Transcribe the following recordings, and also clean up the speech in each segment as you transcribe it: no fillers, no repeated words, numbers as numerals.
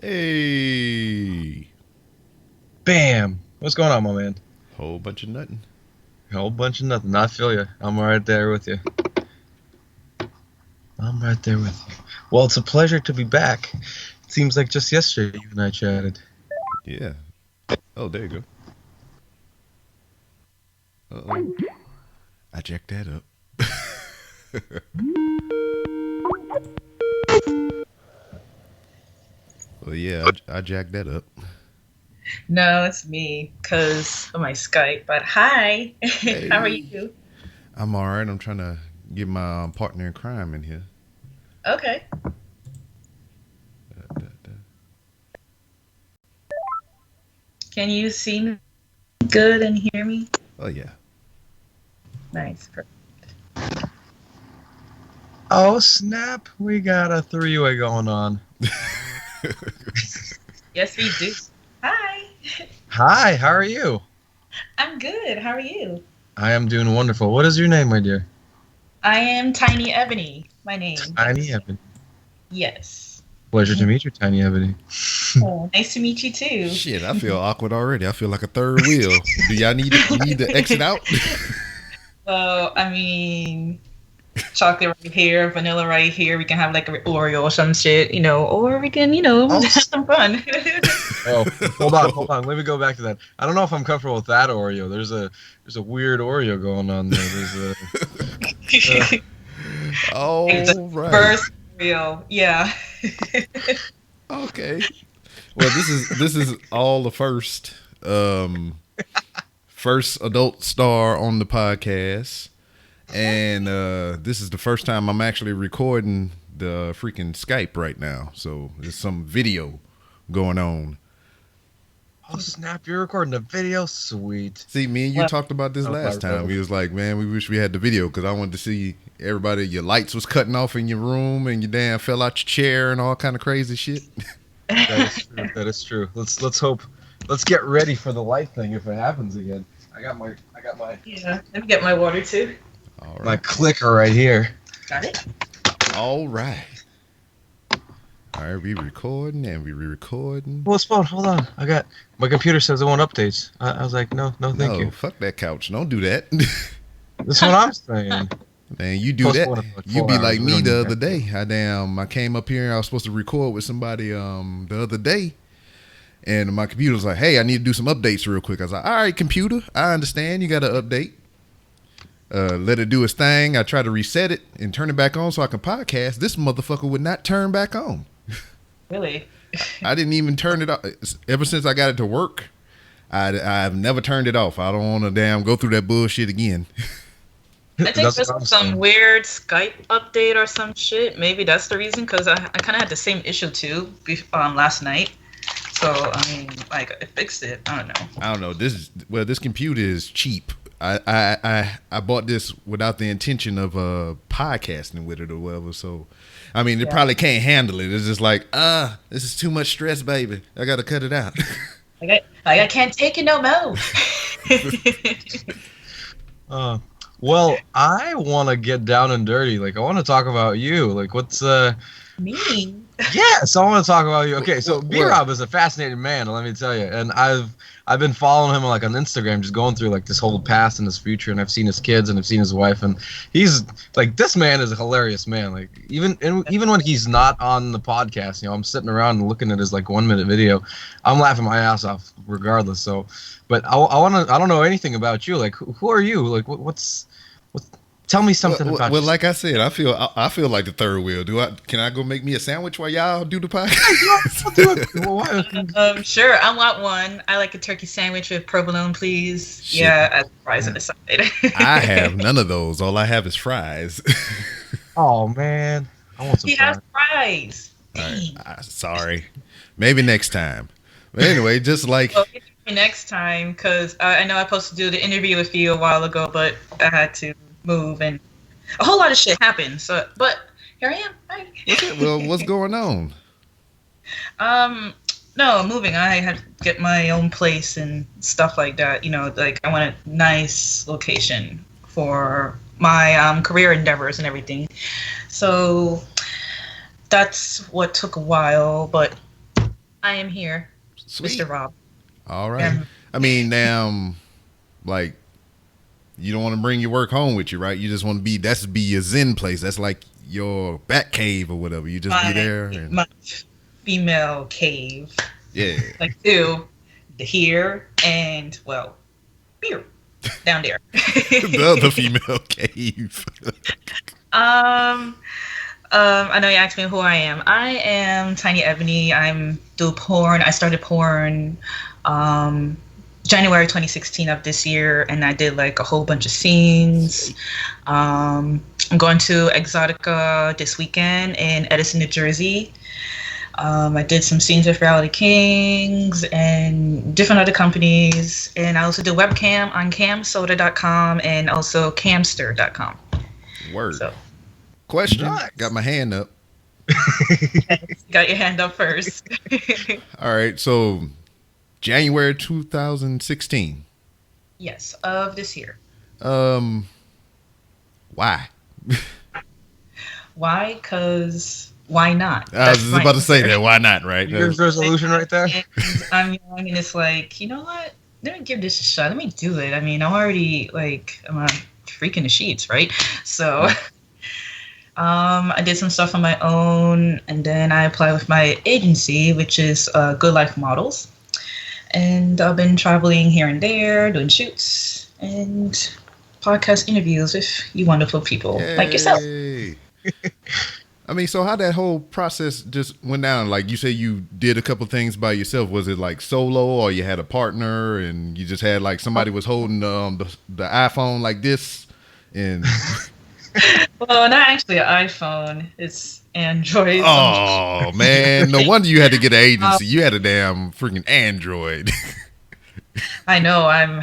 Hey, Bam! What's going on, my man? whole bunch of nothing. A whole bunch of nothing. I feel you. I'm right there with you. I'm right there with you. Well, it's a pleasure to be back. It seems like just yesterday you and I chatted. Yeah. Oh, there you go. Uh-oh. I jacked that up. Well, yeah, I jacked that up. No, it's me because of my Skype. But hi, how are Hey, you? I'm all right. I'm trying to get my partner in crime in here. Okay. Da. Can you see me good and hear me? Oh, yeah. Nice. Oh, snap. We got a three-way going on. Yes, we do. Hi. Hi, how are you? I'm good. How are you? I am doing wonderful. What is your name, my dear? I am Tiny Ebony. My name. Tiny Ebony. Yes. Pleasure to meet you, Tiny Ebony. Oh, nice to meet you too. Shit, I feel awkward already. I feel like a third wheel. Do y'all need to exit out? Well, I mean, chocolate right here, vanilla right here. We can have like an Oreo or some shit, or we can, Oh, have some fun. oh, hold on. Let me go back to that. I don't know if I'm comfortable with that Oreo. There's a weird Oreo going on there. All right. First Oreo, yeah. Okay. Well, this is all the first first adult star on the podcast, and this is the first time I'm actually recording the freaking Skype right now. So there's some video going on. Oh, snap. You're recording a video? Sweet. See, me and you Well, talked about this Oh, last time. brother. We was like, man, we wish we had the video because I wanted to see everybody. Your lights was cutting off in your room, and you damn fell out your chair and all kind of crazy shit. That is true. That is true. Let's hope. Let's get ready for the light thing if it happens again. I got my yeah. Let me get my water too. All my right. clicker right here. Got it? All right. All right, we recording and we recording. Well, Spawn, hold on. I got my computer says it won't updates. I was like, no, thank No, you. fuck that couch. Don't do that. This is what I'm saying. Man, you do Plus that. one of like You 4 be hours. like We me don't the need other that. day. I came up here and I was supposed to record with somebody the other day. And my computer was like, hey, I need to do some updates real quick. I was like, all right, computer, I understand. You got to update. Let it do its thing. I tried to reset it and turn it back on so I can podcast. This motherfucker would not turn back on. Really? I didn't even turn it off. Ever since I got it to work, I've never turned it off. I don't want to damn go through that bullshit again. I think That's there's what I'm some saying. weird Skype update or some shit. Maybe that's the reason, because I kind of had the same issue too last night. So, I mean, like, I fixed it. I don't know. I don't know. This computer is cheap. I bought this without the intention of podcasting with it or whatever. So, I mean, it Yeah. probably can't handle it. It's just like, this is too much stress, baby. I got to cut it out. I can't take it no more. Uh, well, I want to get down and dirty. Like, I want to talk about you. Like, what's Me? Yes, I want to talk about you. Okay, so Well, B-Rob is a fascinating man, let me tell you. And I've been following him like on Instagram, just going through like this whole past and his future, and I've seen his kids and I've seen his wife, and he's like, this man is a hilarious man. Like even when he's not on the podcast, I'm sitting around and looking at his like 1 minute video, I'm laughing my ass off regardless. So, but I don't know anything about you. Like, who are you? Like, what's tell me something about well, you. like I said, I feel like the third wheel. Can I go make me a sandwich while y'all do the podcast? Well, Sure. I want one. I like a turkey sandwich with provolone, please. Shit. Yeah, as fries on the side. I have none of those. All I have is fries. oh man, I want some He has fries. fries. All right, sorry. Maybe next time. But anyway, just like Well, maybe next time, because I know I was supposed to do the interview with you a while ago, but I had to move and a whole lot of shit happened. So, but here I am. Hi. well, what's going on? No, moving. I had to get my own place and stuff like that. Like I want a nice location for my career endeavors and everything. So that's what took a while, but I am here, Sweet. Mr. Rob. All right. I mean, now, like, you don't want to bring your work home with you, right? You just want to be your zen place. That's like your bat cave or whatever. You just be there. And, My female cave. yeah. Like two, the here and well, here, down there. The other female cave. I know you asked me who I am. I am Tiny Ebony. I'm do porn. I started porn January 2016 of this year, and I did like a whole bunch of scenes. I'm going to Exotica this weekend in Edison, New Jersey. I did some scenes with Reality Kings and different other companies, and I also do webcam on camsoda.com and also camster.com. Word. So. Question. Nice. Got my hand up. Got your hand up first. All right. So, January 2016. Yes, of this year. Why? Why? Because why not? I was just about to say that. Why not, right? New Year's resolution right there. And I'm young, and it's like, you know what? Let me give this a shot. Let me do it. I mean, I'm already I'm a freak in the sheets, right? So, I did some stuff on my own, and then I applied with my agency, which is Good Life Models. And I've been traveling here and there, doing shoots and podcast interviews with you wonderful people like yourself. I mean, so how that whole process just went down? Like you said, you did a couple things by yourself. Was it like solo, or you had a partner, and you just had like somebody was holding the iPhone like this? And well, not actually an iPhone. It's Android. oh man, no wonder you had to get an agency. You had a damn freaking Android. I know, I'm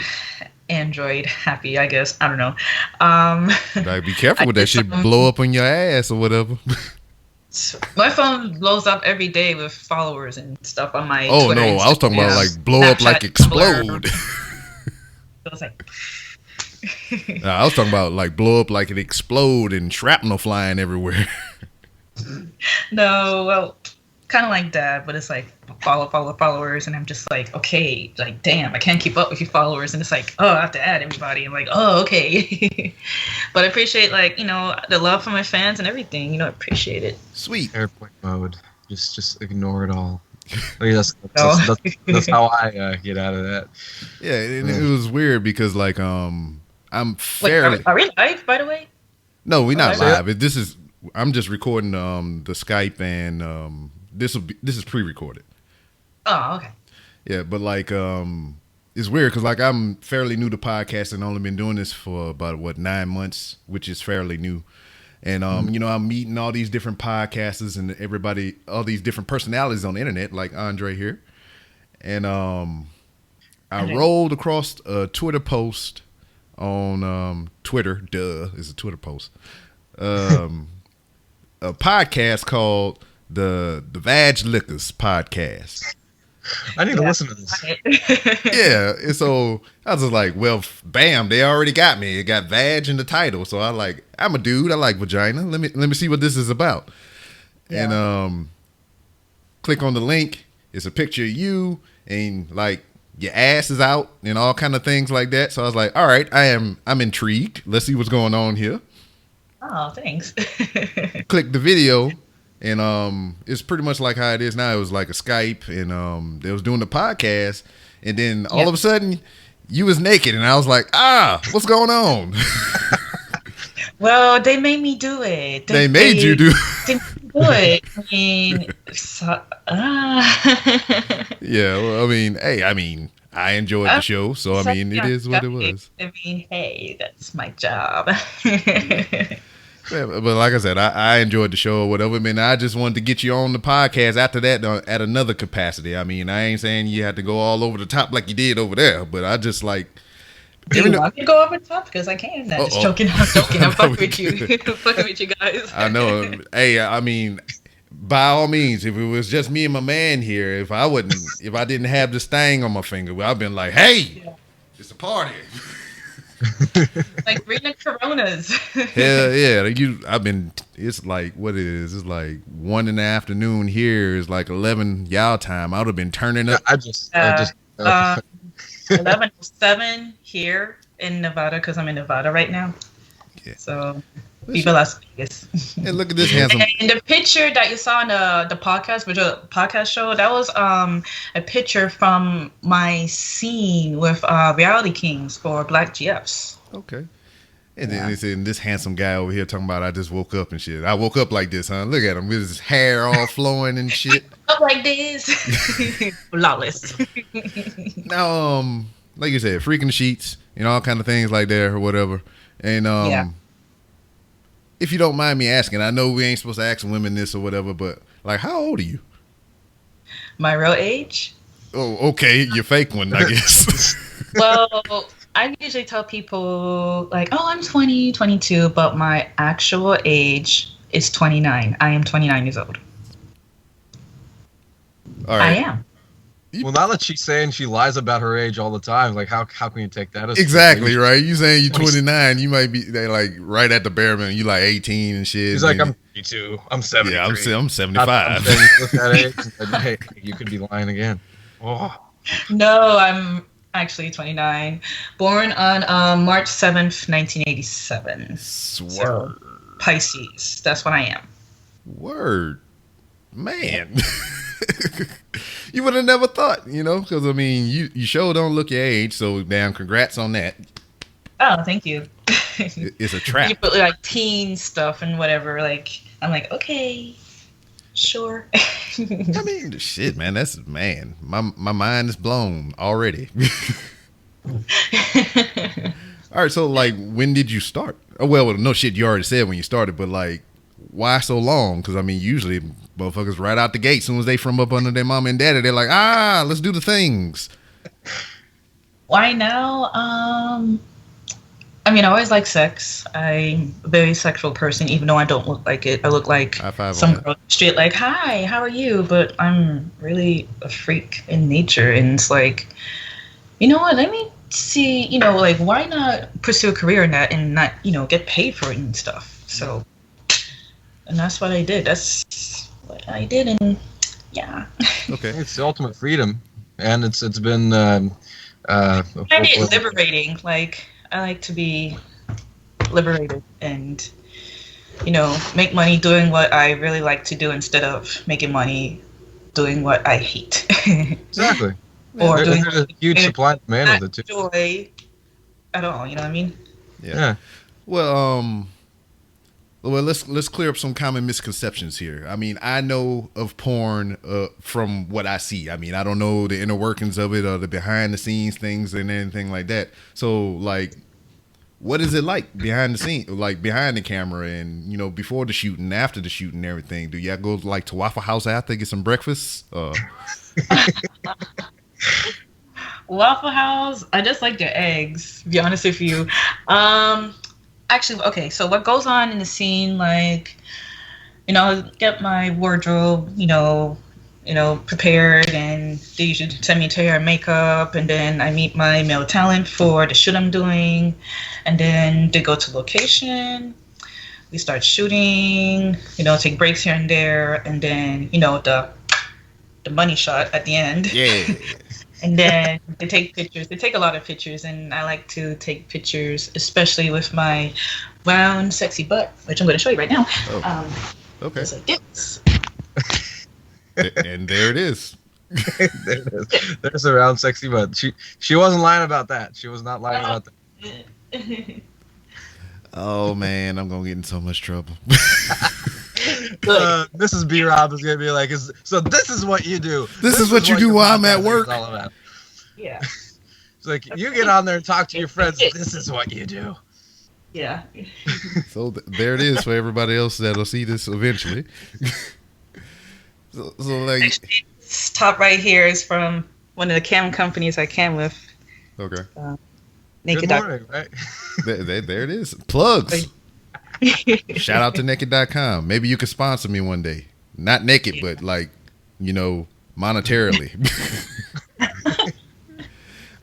Android happy, I guess. I don't know. Like, be careful with that shit. Blow up on your ass or whatever. My phone blows up every day with followers and stuff on my Oh Twitter no, and I was talking about Snapchat, like blow up, like explode. It was like. I was talking about like blow up, like it explode and shrapnel flying everywhere. No, well, kind of like that, but it's like followers, and I'm just like, okay, like damn, I can't keep up with your followers, and it's like, oh, I have to add everybody. I'm like, oh, okay. But I appreciate the love from my fans and everything. I appreciate it. Sweet. Airplane mode. Just ignore it all. I mean, that's how I get out of that. Yeah, and it was weird because like I'm fairly. Wait, are we live, by the way? No, we're not live? live. I'm just recording the Skype, and this is pre-recorded. Oh, okay. Yeah, but like it's weird because like I'm fairly new to podcasting. Only been doing this for about 9 months, which is fairly new. And I'm meeting all these different podcasters and everybody, all these different personalities on the internet, like Andrey here. And I rolled across a Twitter post on Twitter. Duh, it's a Twitter post. A podcast called the Vag Liquors Podcast. I need to listen to this. Yeah, and so I was just like, well, bam, they already got me. It got Vag in the title, so I'm a dude. I like vagina. Let me see what this is about. Yeah. And click on the link. It's a picture of you, and like your ass is out, and all kind of things like that. So I was like, all right, I'm intrigued. Let's see what's going on here. Oh, thanks. Click the video. And it's pretty much like how it is now. It was like a Skype, and they was doing the podcast, and then all of a sudden, you was naked, and I was like, what's going on? Well, they made me do it. They made you do it. I mean, yeah. Well, I mean, I enjoyed the show, so I mean, it is what it was. I mean, hey, that's my job. Yeah, but like I said, I enjoyed the show or whatever. I mean, I just wanted to get you on the podcast after that at another capacity. I mean, I ain't saying you had to go all over the top like you did over there, but I just like. Do you want me to go over the top? Because I can. I'm just joking. I'm joking. I'm fucking with you. I'm fucking with you guys. I know. Hey, I mean, by all means, if it was just me and my man here, if I didn't have this thing on my finger, I've been like, hey, it's a party. Like bring the Coronas. Hell yeah. It's like, what it is? It's like 1 in the afternoon here. It's like 11 y'all time. I would have been turning up. I just 11:07 here in Nevada because I'm in Nevada right now. Yeah. So Viva Las Vegas. And look at this handsome. And the picture that you saw in the podcast show, that was a picture from my scene with Reality Kings for Black GFs. Okay. And then it's in this handsome guy over here talking about I just woke up and shit. I woke up like this, huh? Look at him with his hair all flowing and shit. Up like this. Flawless. Now, like you said, freaking the sheets, all kind of things like that or whatever. And if you don't mind me asking, I know we ain't supposed to ask women this or whatever, but like, how old are you? My real age? Oh, okay, your fake one, I guess. Well, I usually tell people like, oh, I'm 20, 22, but my actual age is 29. I am 29 years old. All right. I am. Well, now that she's saying she lies about her age all the time, like how can you take that as exactly right? You saying you're 29, you might be like right at the bare minimum. You like 18 and shit. He's like, I'm 32, I'm 73. Yeah, I'm 75. I'm saying you look that age, and hey, you could be lying again. Oh. No, I'm actually 29. Born on March 7th, 1987. Swear. So, Pisces. That's what I am. Word. Man. You would have never thought, because I mean, you sure don't look your age, so damn, congrats on that. Oh, thank you. It's a trap. You put like teen stuff and whatever. Like, I'm like, okay, sure. I mean, shit, man. My mind is blown already. All right, so like, when did you start? Oh, well, no shit, you already said when you started, but like, why so long? Because I mean, usually motherfuckers right out the gate, soon as they from up under their mom and daddy, they're like, let's do the things. Why now? I mean, I always like sex. I'm a very sexual person, even though I don't look like it. I look like some girl on the street, like, hi, how are you? But I'm really a freak in nature. And it's like, you know what? Let me see, like, why not pursue a career in that and not, get paid for it and stuff? So, and that's what I did. That's what I did. And yeah. Okay. It's the ultimate freedom. And it's been, I mean, liberating. Like, I like to be liberated and, make money doing what I really like to do instead of making money doing what I hate. Exactly. Or doing there's a huge supply and demand of it too. Joy at all, you know what I mean? Yeah. Well, let's clear up some common misconceptions here. I mean, I know of porn from what I see. I mean, I don't know the inner workings of it or the behind the scenes things and anything like that. So, like, what is it like behind the scene, like behind the camera and, before the shooting, after the shooting and everything? Do y'all go like to Waffle House after, get some breakfast? Waffle House, I just like their eggs, to be honest with you. Actually, okay, so what goes on in the scene, like, get my wardrobe, prepared, and they usually send me to hair and makeup, and then I meet my male talent for the shoot I'm doing, and then they go to location, we start shooting, take breaks here and there, and then, the money shot at the end. Yeah. And then they take pictures. They take a lot of pictures, and I like to take pictures, especially with my round, sexy butt, which I'm going to show you right now. Oh. Okay. It's like this. And there it is. There it is. There's a round, sexy butt. She wasn't lying about that. She was not lying about that. Oh man, I'm gonna get in so much trouble. Mrs. B. Rob is gonna be like, so this is what you do. This is what you do while I'm at work. All about. Yeah. It's like, you get on there and talk to your friends. This is what you do. Yeah. So there it is for everybody else that'll see this eventually. so like, actually, this top right here is from one of the cam companies I cam with. Okay. Naked. Good morning, right? There it is. Plugs. Shout out to naked.com. Maybe you could sponsor me one day. Not naked, but like, monetarily.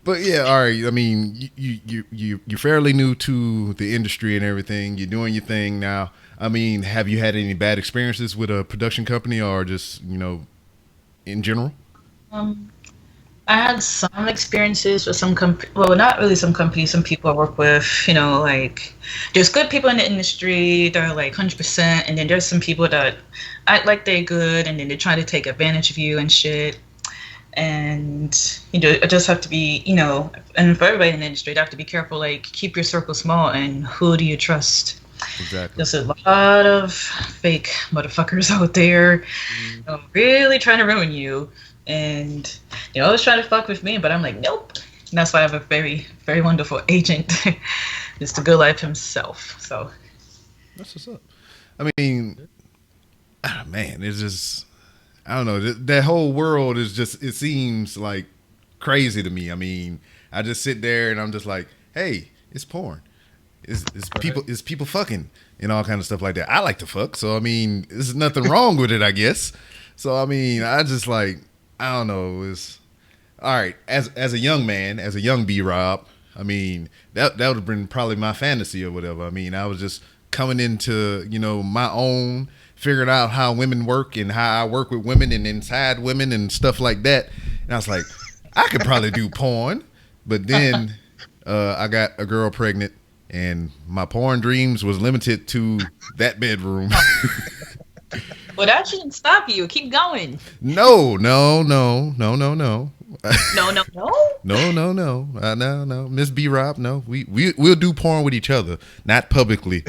But yeah, all right. I mean, you're fairly new to the industry and everything. You're doing your thing now. I mean, have you had any bad experiences with a production company or just in general? Um, I had some experiences with well, not really some companies, some people I work with, like there's good people in the industry, they're like 100%, and then there's some people that act like they're good, and then they try to take advantage of you and shit. And I just have to be, and for everybody in the industry, they have to be careful, like keep your circle small, and who do you trust? Exactly. There's a lot of fake motherfuckers out there, really trying to ruin you. And always trying to fuck with me, but I'm like, nope. And that's why I have a very, very wonderful agent. It's the good life himself. So That's what's up. I mean, man, it's just I don't know. That whole world is just it seems like crazy to me. I mean, I just sit there and I'm just like, hey, it's porn. It's people fucking and all kind of stuff like that. I like to fuck, so I mean, there's nothing wrong with it, I guess. So I mean, I just like I don't know. It's all right as a young man, as a young B-Rob. I mean, that would have been probably my fantasy or whatever. I mean, I was just coming into my own, figuring out how women work and how I work with women and inside women and stuff like that. And I was like, I could probably do porn, but then I got a girl pregnant, and my porn dreams was limited to that bedroom. well, that shouldn't stop you. Keep going. No. No. No. Miss B-Rob, no. We'll do porn with each other, not publicly,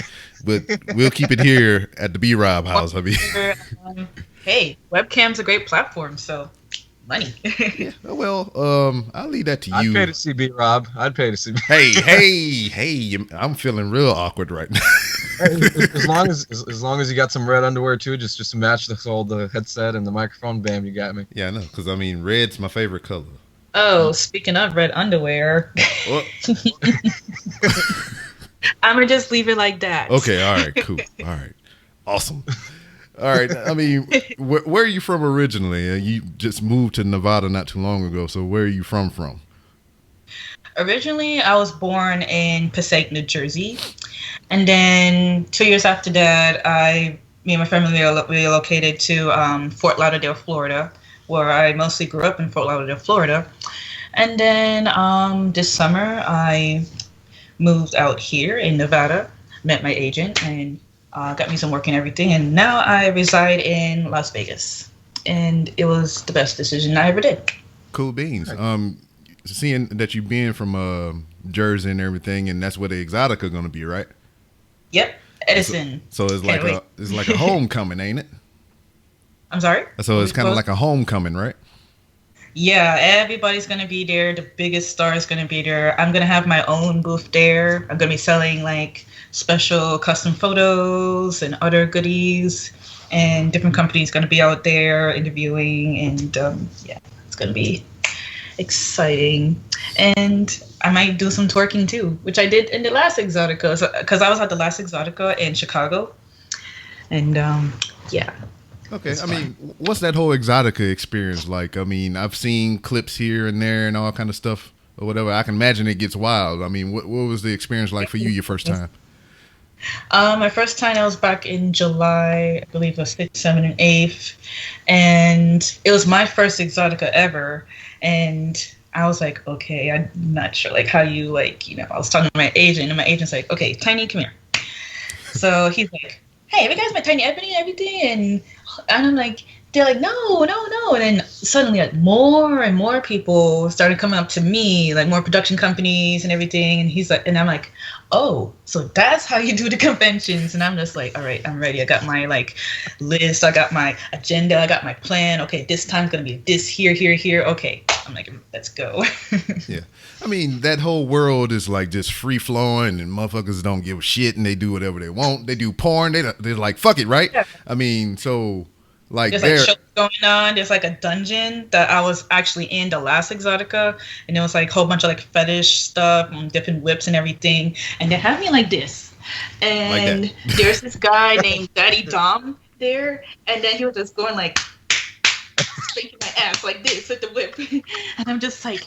but we'll keep it here at the B-Rob house. I mean, hey, webcam's a great platform, so money. yeah, well, I'll leave that to you. I'd pay to see B-Rob. I'd pay to see. Hey! I'm feeling real awkward right now. as long as you got some red underwear too, just to match the headset and the microphone, bam, you got me. Yeah, I know, because I mean, red's my favorite color. Oh, speaking of red underwear, I'm gonna just leave it like that. Okay, all right, cool, all right, awesome. All right, I mean, where are you from originally? You just moved to Nevada not too long ago, so where are you from? Originally, I was born in Passaic, New Jersey. And then 2 years after that, me and my family relocated to Fort Lauderdale, Florida, where I mostly grew up in Fort Lauderdale, Florida. And then this summer, I moved out here in Nevada, met my agent, and got me some work and everything. And now I reside in Las Vegas. And it was the best decision I ever did. Cool beans. Seeing that you've been from Jersey and everything, and that's where the Exotica going to be, right? Yep, Edison. So it's like a homecoming, ain't it? I'm sorry? So it's kind of like a homecoming, right? Yeah, everybody's going to be there. The biggest star is going to be there. I'm going to have my own booth there. I'm going to be selling like special custom photos and other goodies. And different companies going to be out there interviewing. And yeah, it's going to be exciting. And I might do some twerking too, which I did in the last Exotica, because I was at the last Exotica in Chicago. And yeah. Okay, I mean, what's that whole Exotica experience like? I mean, I've seen clips here and there and all kind of stuff or whatever. I can imagine it gets wild. I mean, what was the experience like for you your first time? My first time I was back in July, I believe it was 6th, 7th, and 8th. And it was my first Exotica ever. And I was like, okay, I'm not sure like how you I was talking to my agent, and my agent's like, okay, Tiny, come here. So he's like, hey, have you guys met Tiny Ebony and everything? And I'm like, they're like, no. And then suddenly like more and more people started coming up to me, like more production companies and everything. And he's like, and I'm like, oh, so that's how you do the conventions. And I'm just like, all right, I'm ready. I got my like list. I got my agenda. I got my plan. Okay, this time's going to be this here. Okay. I'm like, let's go. Yeah. I mean, that whole world is like just free flowing and motherfuckers don't give a shit and they do whatever they want. They do porn. They're like, fuck it, right? Yeah. I mean, so like there's like shows going on. There's like a dungeon that I was actually in the last Exotica, and it was like a whole bunch of like fetish stuff and different whips and everything. And they have me like this. And like there's this guy named Daddy Dom there, and then he was just going like spanking my ass like this with the whip. And I'm just like,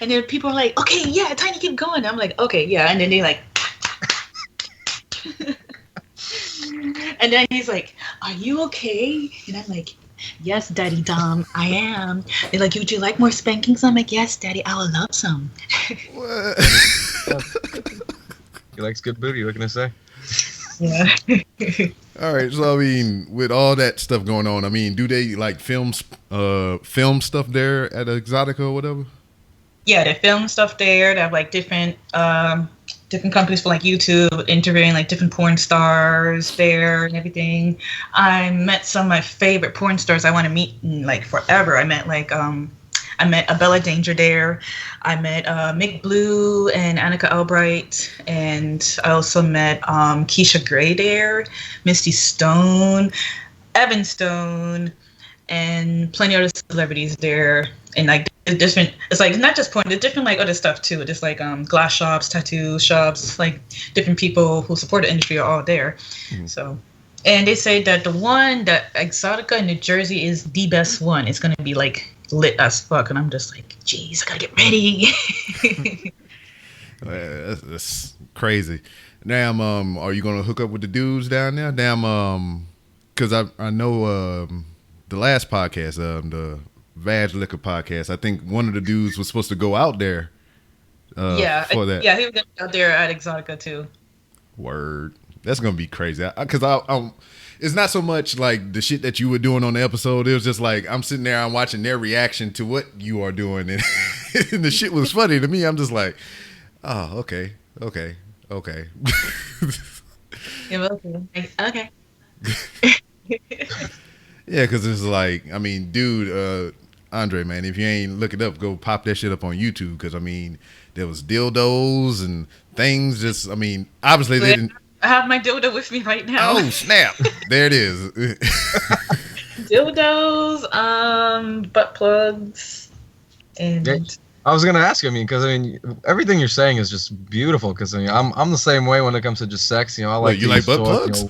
and then people are like, okay, yeah, Tiny, keep going. I'm like, okay, yeah, and then they like, and then he's like, are you okay? And I'm like, yes, Daddy Dom, I am. They're like, would you like more spankings? I'm like, yes, Daddy, I would love some. What? He likes good booty. What can I say? Yeah. All right, so I mean, with all that stuff going on, I mean, do they like film stuff there at Exotica or whatever? Yeah, they film stuff there. They have like different companies for like YouTube interviewing like different porn stars there and everything. I met some of my favorite porn stars I want to meet in like forever. I met Abella Danger there. I met Mick Blue and Annika Albright, and I also met Keisha Gray there, Misty Stone, Evan Stone, and plenty of other celebrities there. And like different, it's like not just porn, there's different like other stuff too. Just like glass shops, tattoo shops, like different people who support the industry are all there. Mm-hmm. So, and they say that the one that Exotica in New Jersey is the best one. It's gonna be like lit as fuck, and I'm just like, geez, I gotta get ready. That's crazy. Damn, are you gonna hook up with the dudes down there? Damn, because I know the last podcast, the Vag Liquor podcast, I think one of the dudes was supposed to go out there. For that. Yeah, he was gonna be out there at Exotica too. Word, that's gonna be crazy. Because I it's not so much like the shit that you were doing on the episode. It was just like I'm sitting there, I'm watching their reaction to what you are doing, and, and the shit was funny to me. I'm just like, oh, okay. You're welcome. Okay. Yeah, because it's like, I mean, dude, Andrey, man, if you ain't look it up, go pop that shit up on YouTube. Because I mean, there was dildos and things. Just, I mean, obviously they didn't. I have my dildo with me right now. Oh snap! There it is. Dildos, butt plugs, and. I was gonna ask you. I mean, because everything you're saying is just beautiful. Because I'm the same way when it comes to just sex. You know, I like you like butt plugs.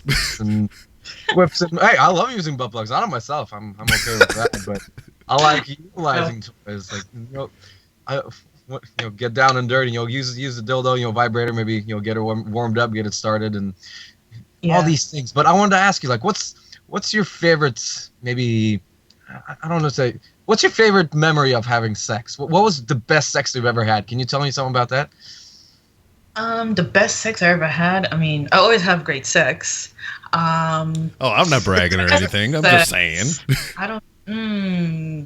Whips and hey, I love using butt plugs. Not on myself. I'm okay with that. But I like utilizing toys. Like get down and dirty. Use the dildo. Vibrator. Maybe get it warmed up, get it started, and all these things. But I wanted to ask you, like, what's your favorite? Maybe I don't know. Say. What's your favorite memory of having sex? What was the best sex you've ever had? Can you tell me something about that? The best sex I ever had. I mean, I always have great sex. I'm not bragging or anything. I'm just saying. I don't know.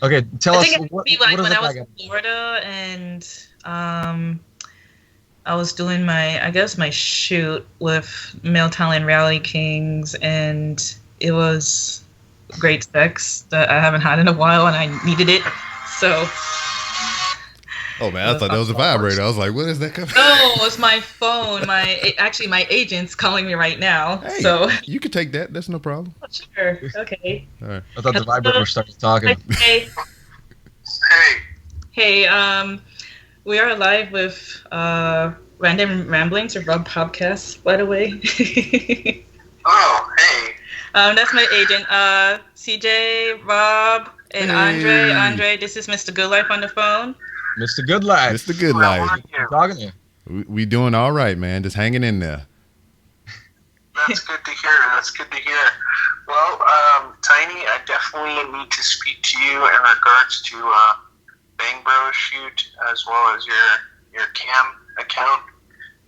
Okay, tell us. What when I was in Florida and I was doing my shoot with Male Talent Reality Kings, and it was great sex that I haven't had in a while, and I needed it. So. Oh man, I thought that was a vibrator. I was like, "What is that coming?" No, it's my phone. My agent's calling me right now. Hey, so you can take that. That's no problem. Oh, sure. Okay. All right. I thought the vibrator started talking. Hey. Hey. We are live with Random Ramblings or Rob Podcast, by the way. Oh, hey. That's my agent. CJ, Rob, and Hey. Andrey, this is Mr. Good Life on the phone. Mr. Good Life. Mr. Good Life. I'm talking to you. We doing all right, man. Just hanging in there. That's good to hear. Well, Tiny, I definitely need to speak to you in regards to Bang Bros shoot as well as your cam account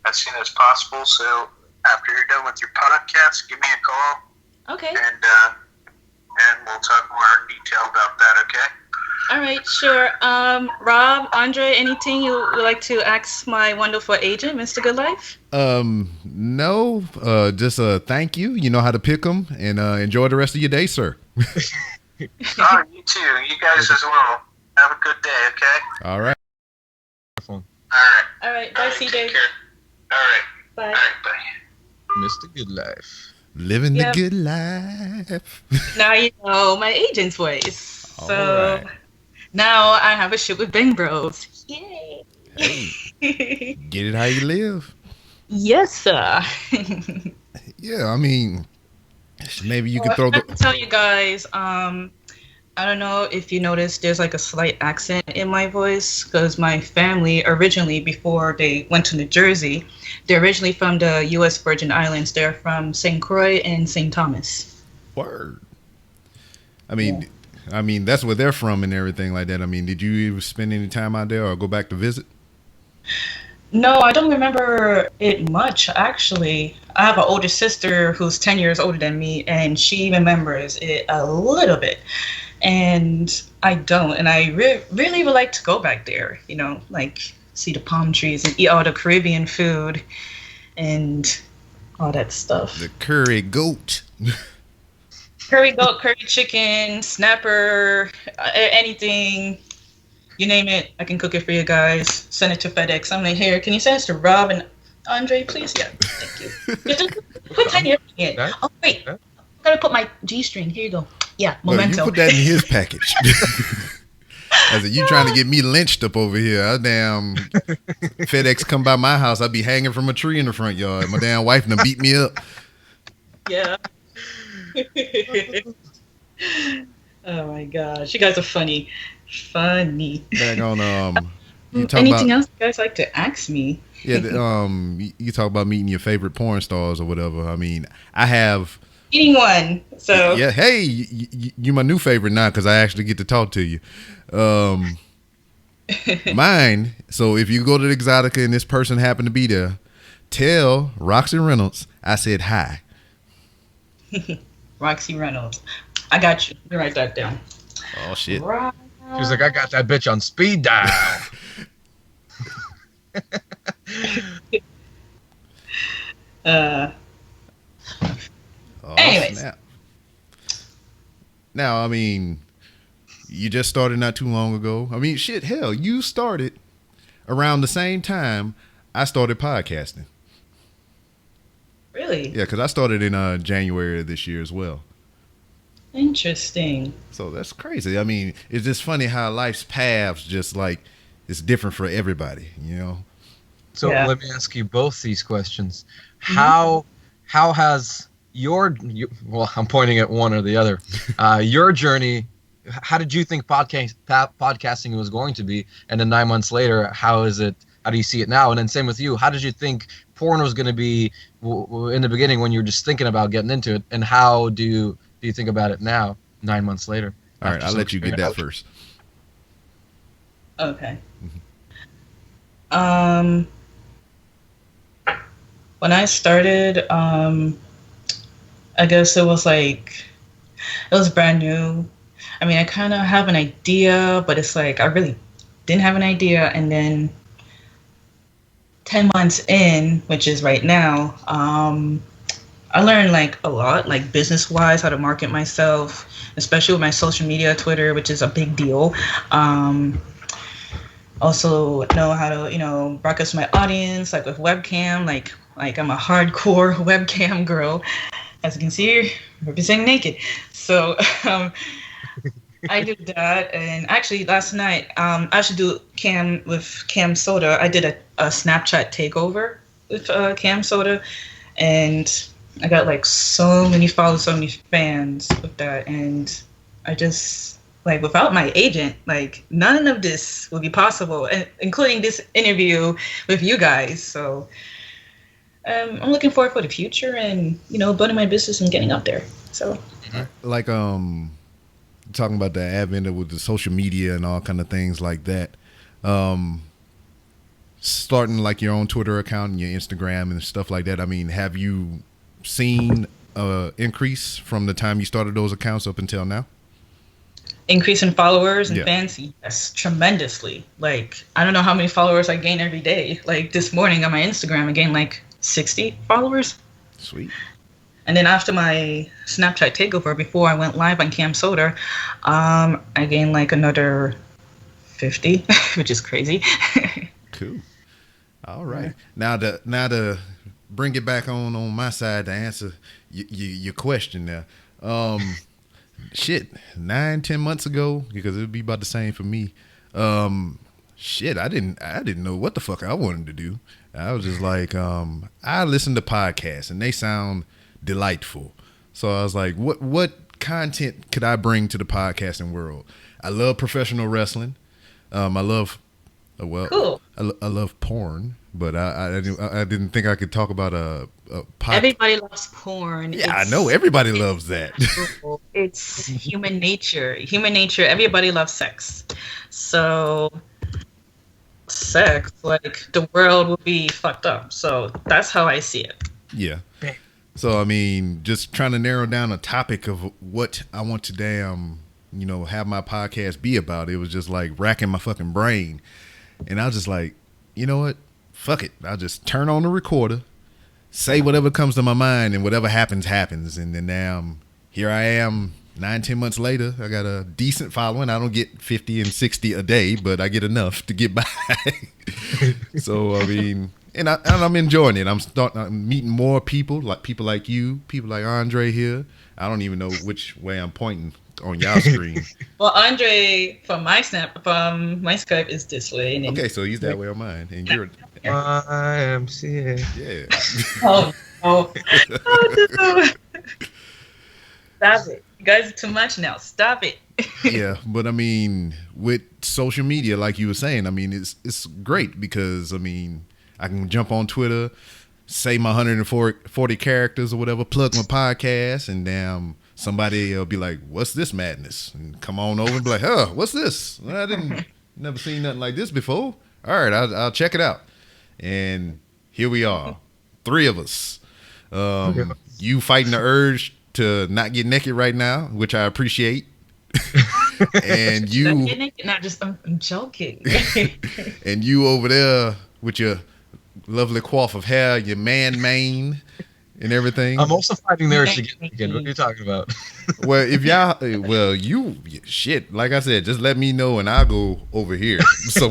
as soon as possible. So after you're done with your podcast, give me a call. Okay. And we'll talk more in detail about that, okay? All right, sure. Rob, Andrey, anything you would like to ask my wonderful agent, Mr. Good Life? No. Just thank you. You know how to pick them, and enjoy the rest of your day, sir. Oh, you too. You guys as well. Have a good day, okay? All right. All right. All right. Bye, CJ. Take care. All right. Bye. All right, bye. Mr. Good Life. Living the good life. Now you know my agent's voice. All So right. now I have a shoot with Bang Bros. Yay! Hey, get it how you live. Yes, sir. Yeah, I mean, maybe you could throw I have to tell you guys, I don't know if you noticed there's like a slight accent in my voice because my family originally, before they went to New Jersey, they're originally from the U.S. Virgin Islands. They're from St. Croix and St. Thomas. Word. Yeah. I mean that's where they're from and everything like that. I mean, did you ever spend any time out there or go back to visit? No, I don't remember it much, actually. I have an older sister who's 10 years older than me, and she remembers it a little bit. And I don't. And I really would like to go back there, like see the palm trees and eat all the Caribbean food and all that stuff. The curry goat. Curry goat, curry chicken, snapper, anything. You name it, I can cook it for you guys. Send it to FedEx. I'm like, here, can you send this to Rob and Andrey, please? Yeah, thank you. Just put tiny everything in. Oh, wait. I'm going to put my G-string. Here you go. Yeah, memento. No, you put that in his package. I said, you trying to get me lynched up over here. I damn FedEx come by my house, I'd be hanging from a tree in the front yard. My damn wife done beat me up. Yeah. Oh, my gosh. You guys are funny. Funny. Back on you talk anything about, else you guys like to ask me? Yeah, you talk about meeting your favorite porn stars or whatever. I mean, I have Meeting one. So yeah, hey, you my new favorite now because I actually get to talk to you. Mine. So if you go to the Exotica and this person happened to be there, tell Roxy Reynolds I said hi. Roxy Reynolds. I got you. Let me write that down. Oh shit. She was like, I got that bitch on speed dial. Oh, anyways. snap. Now, I mean, you just started not too long ago. I mean, shit, hell, you started around the same time I started podcasting. Really? Yeah, because I started in January of this year as well. Interesting. So that's crazy. I mean, it's just funny how life's paths just like it's different for everybody, you know? So Yeah. let me ask you both these questions. How has your well, I'm pointing at one or the other. Your journey. How did you think podcasting was going to be? And then 9 months later, how is it? How do you see it now? And then same with you. How did you think porn was going to be in the beginning when you were just thinking about getting into it? And how do you think about it now, 9 months later? All right, I'll let you get that first. Okay. When I started, I guess it was brand new. I mean, I kind of have an idea, but it's like I really didn't have an idea. And then 10 months in, which is right now, I learned like a lot, like business-wise, how to market myself, especially with my social media, Twitter, which is a big deal. Also know how to, broadcast my audience, like with webcam, like I'm a hardcore webcam girl. As you can see, representing naked. So I did that, and actually last night, I should do Cam Soda. I did a Snapchat takeover with Cam Soda, and I got like so many followers, so many fans with that, and I just without my agent, none of this would be possible, including this interview with you guys. So I'm looking forward for the future and building my business and getting up there. So talking about the advent with the social media and all kind of things like that. Starting like your own Twitter account and your Instagram and stuff like that. I mean, have you seen increase from the time you started those accounts up until now? Increase in followers and Yeah. fans, yes, tremendously. I don't know how many followers I gain every day. This morning on my Instagram, I gained 60 followers. Sweet. And then after my Snapchat takeover, before I went live on Cam Soda, I gained another 50, which is crazy. Cool. All right. Now to bring it back on my side to answer your question there. 9-10 months ago, because it would be about the same for me. I didn't know what the fuck I wanted to do. I was just I listen to podcasts and they sound delightful. So I was like, what content could I bring to the podcasting world? I love professional wrestling. I love, Cool. I love porn, but I didn't think I could talk about a Everybody loves porn. Yeah, I know everybody loves that. It's human nature. Human nature. Everybody loves sex. So sex, like the world will be fucked up. So that's how I see it. Yeah. So I mean, just trying to narrow down a topic of what I want to have my podcast be about. It was just like racking my fucking brain, and I was just like, you know what? Fuck it. I'll just turn on the recorder, say whatever comes to my mind, and whatever happens, happens. And then now here I am 9-10 months later. I got a decent following. I don't get 50 and 60 a day, but I get enough to get by. So I mean, and I'm enjoying it. I'm meeting more people like you, people like Andrey here. I don't even know which way I'm pointing on y'all screen. Well, Andrey from my Skype is this way. And okay, so he's that way on mine, and you're YMCA. Yeah. Oh, no. Stop it. You guys are too much now. Stop it. Yeah, but I mean, with social media, like you were saying, I mean, it's great because I mean, I can jump on Twitter, say my 140 characters or whatever, plug my podcast, and damn, somebody will be like, "What's this madness?" And come on over and be like, "Huh, what's this? I didn't never seen nothing like this before. All right, I'll check it out." And here we are, 3 of us. You fighting the urge to not get naked right now, which I appreciate. And you, not just I'm joking. And you over there with your lovely coif of hair, your man mane, and everything. I'm also fighting the urge to get naked. What are you talking about? Well, if y'all, you shit, like I said, just let me know and I'll go over here. So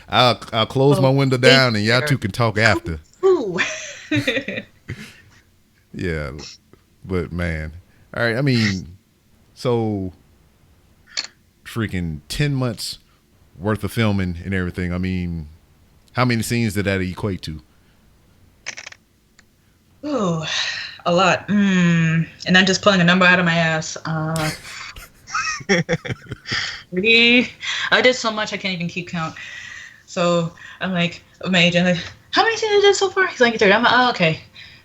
I'll close my window down and y'all two can talk after. Ooh. Yeah, but man, all right. I mean, so freaking 10 months worth of filming and everything. I mean, how many scenes did that equate to? Ooh, a lot. And I'm just pulling a number out of my ass. Really, I did so much I can't even keep count. So I'm like, my agent, like, how many scenes I did so far? He's like, 30. I'm like, oh, okay.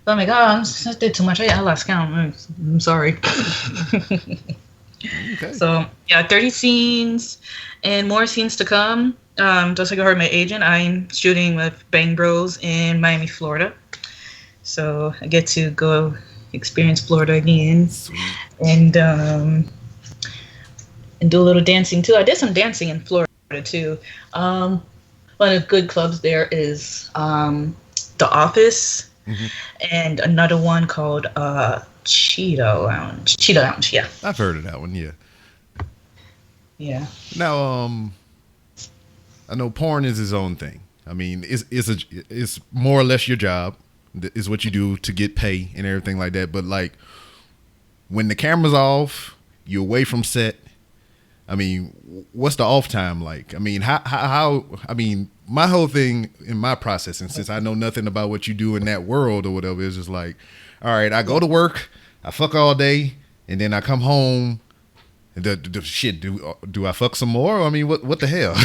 So I'm like, I did too much. I lost count. I'm sorry. Okay. So yeah, 30 scenes and more scenes to come. Just like I heard my agent, I'm shooting with Bang Bros in Miami, Florida. So I get to go experience Florida again. Sweet. And do a little dancing too. I did some dancing in Florida too. One of the good clubs there is The Office, and another one called Cheetah Lounge. Cheetah Lounge, yeah. I've heard of that one, yeah. Yeah. Now, I know porn is its own thing. I mean, it's more or less your job. Is what you do to get pay and everything like that. But like, when the camera's off, you're away from set. I mean, what's the off time like? I mean, how I mean, my whole thing in my process, and since I know nothing about what you do in that world or whatever, is just like, all right, I go to work, I fuck all day, and then I come home. The shit, do I fuck some more? I mean, what the hell?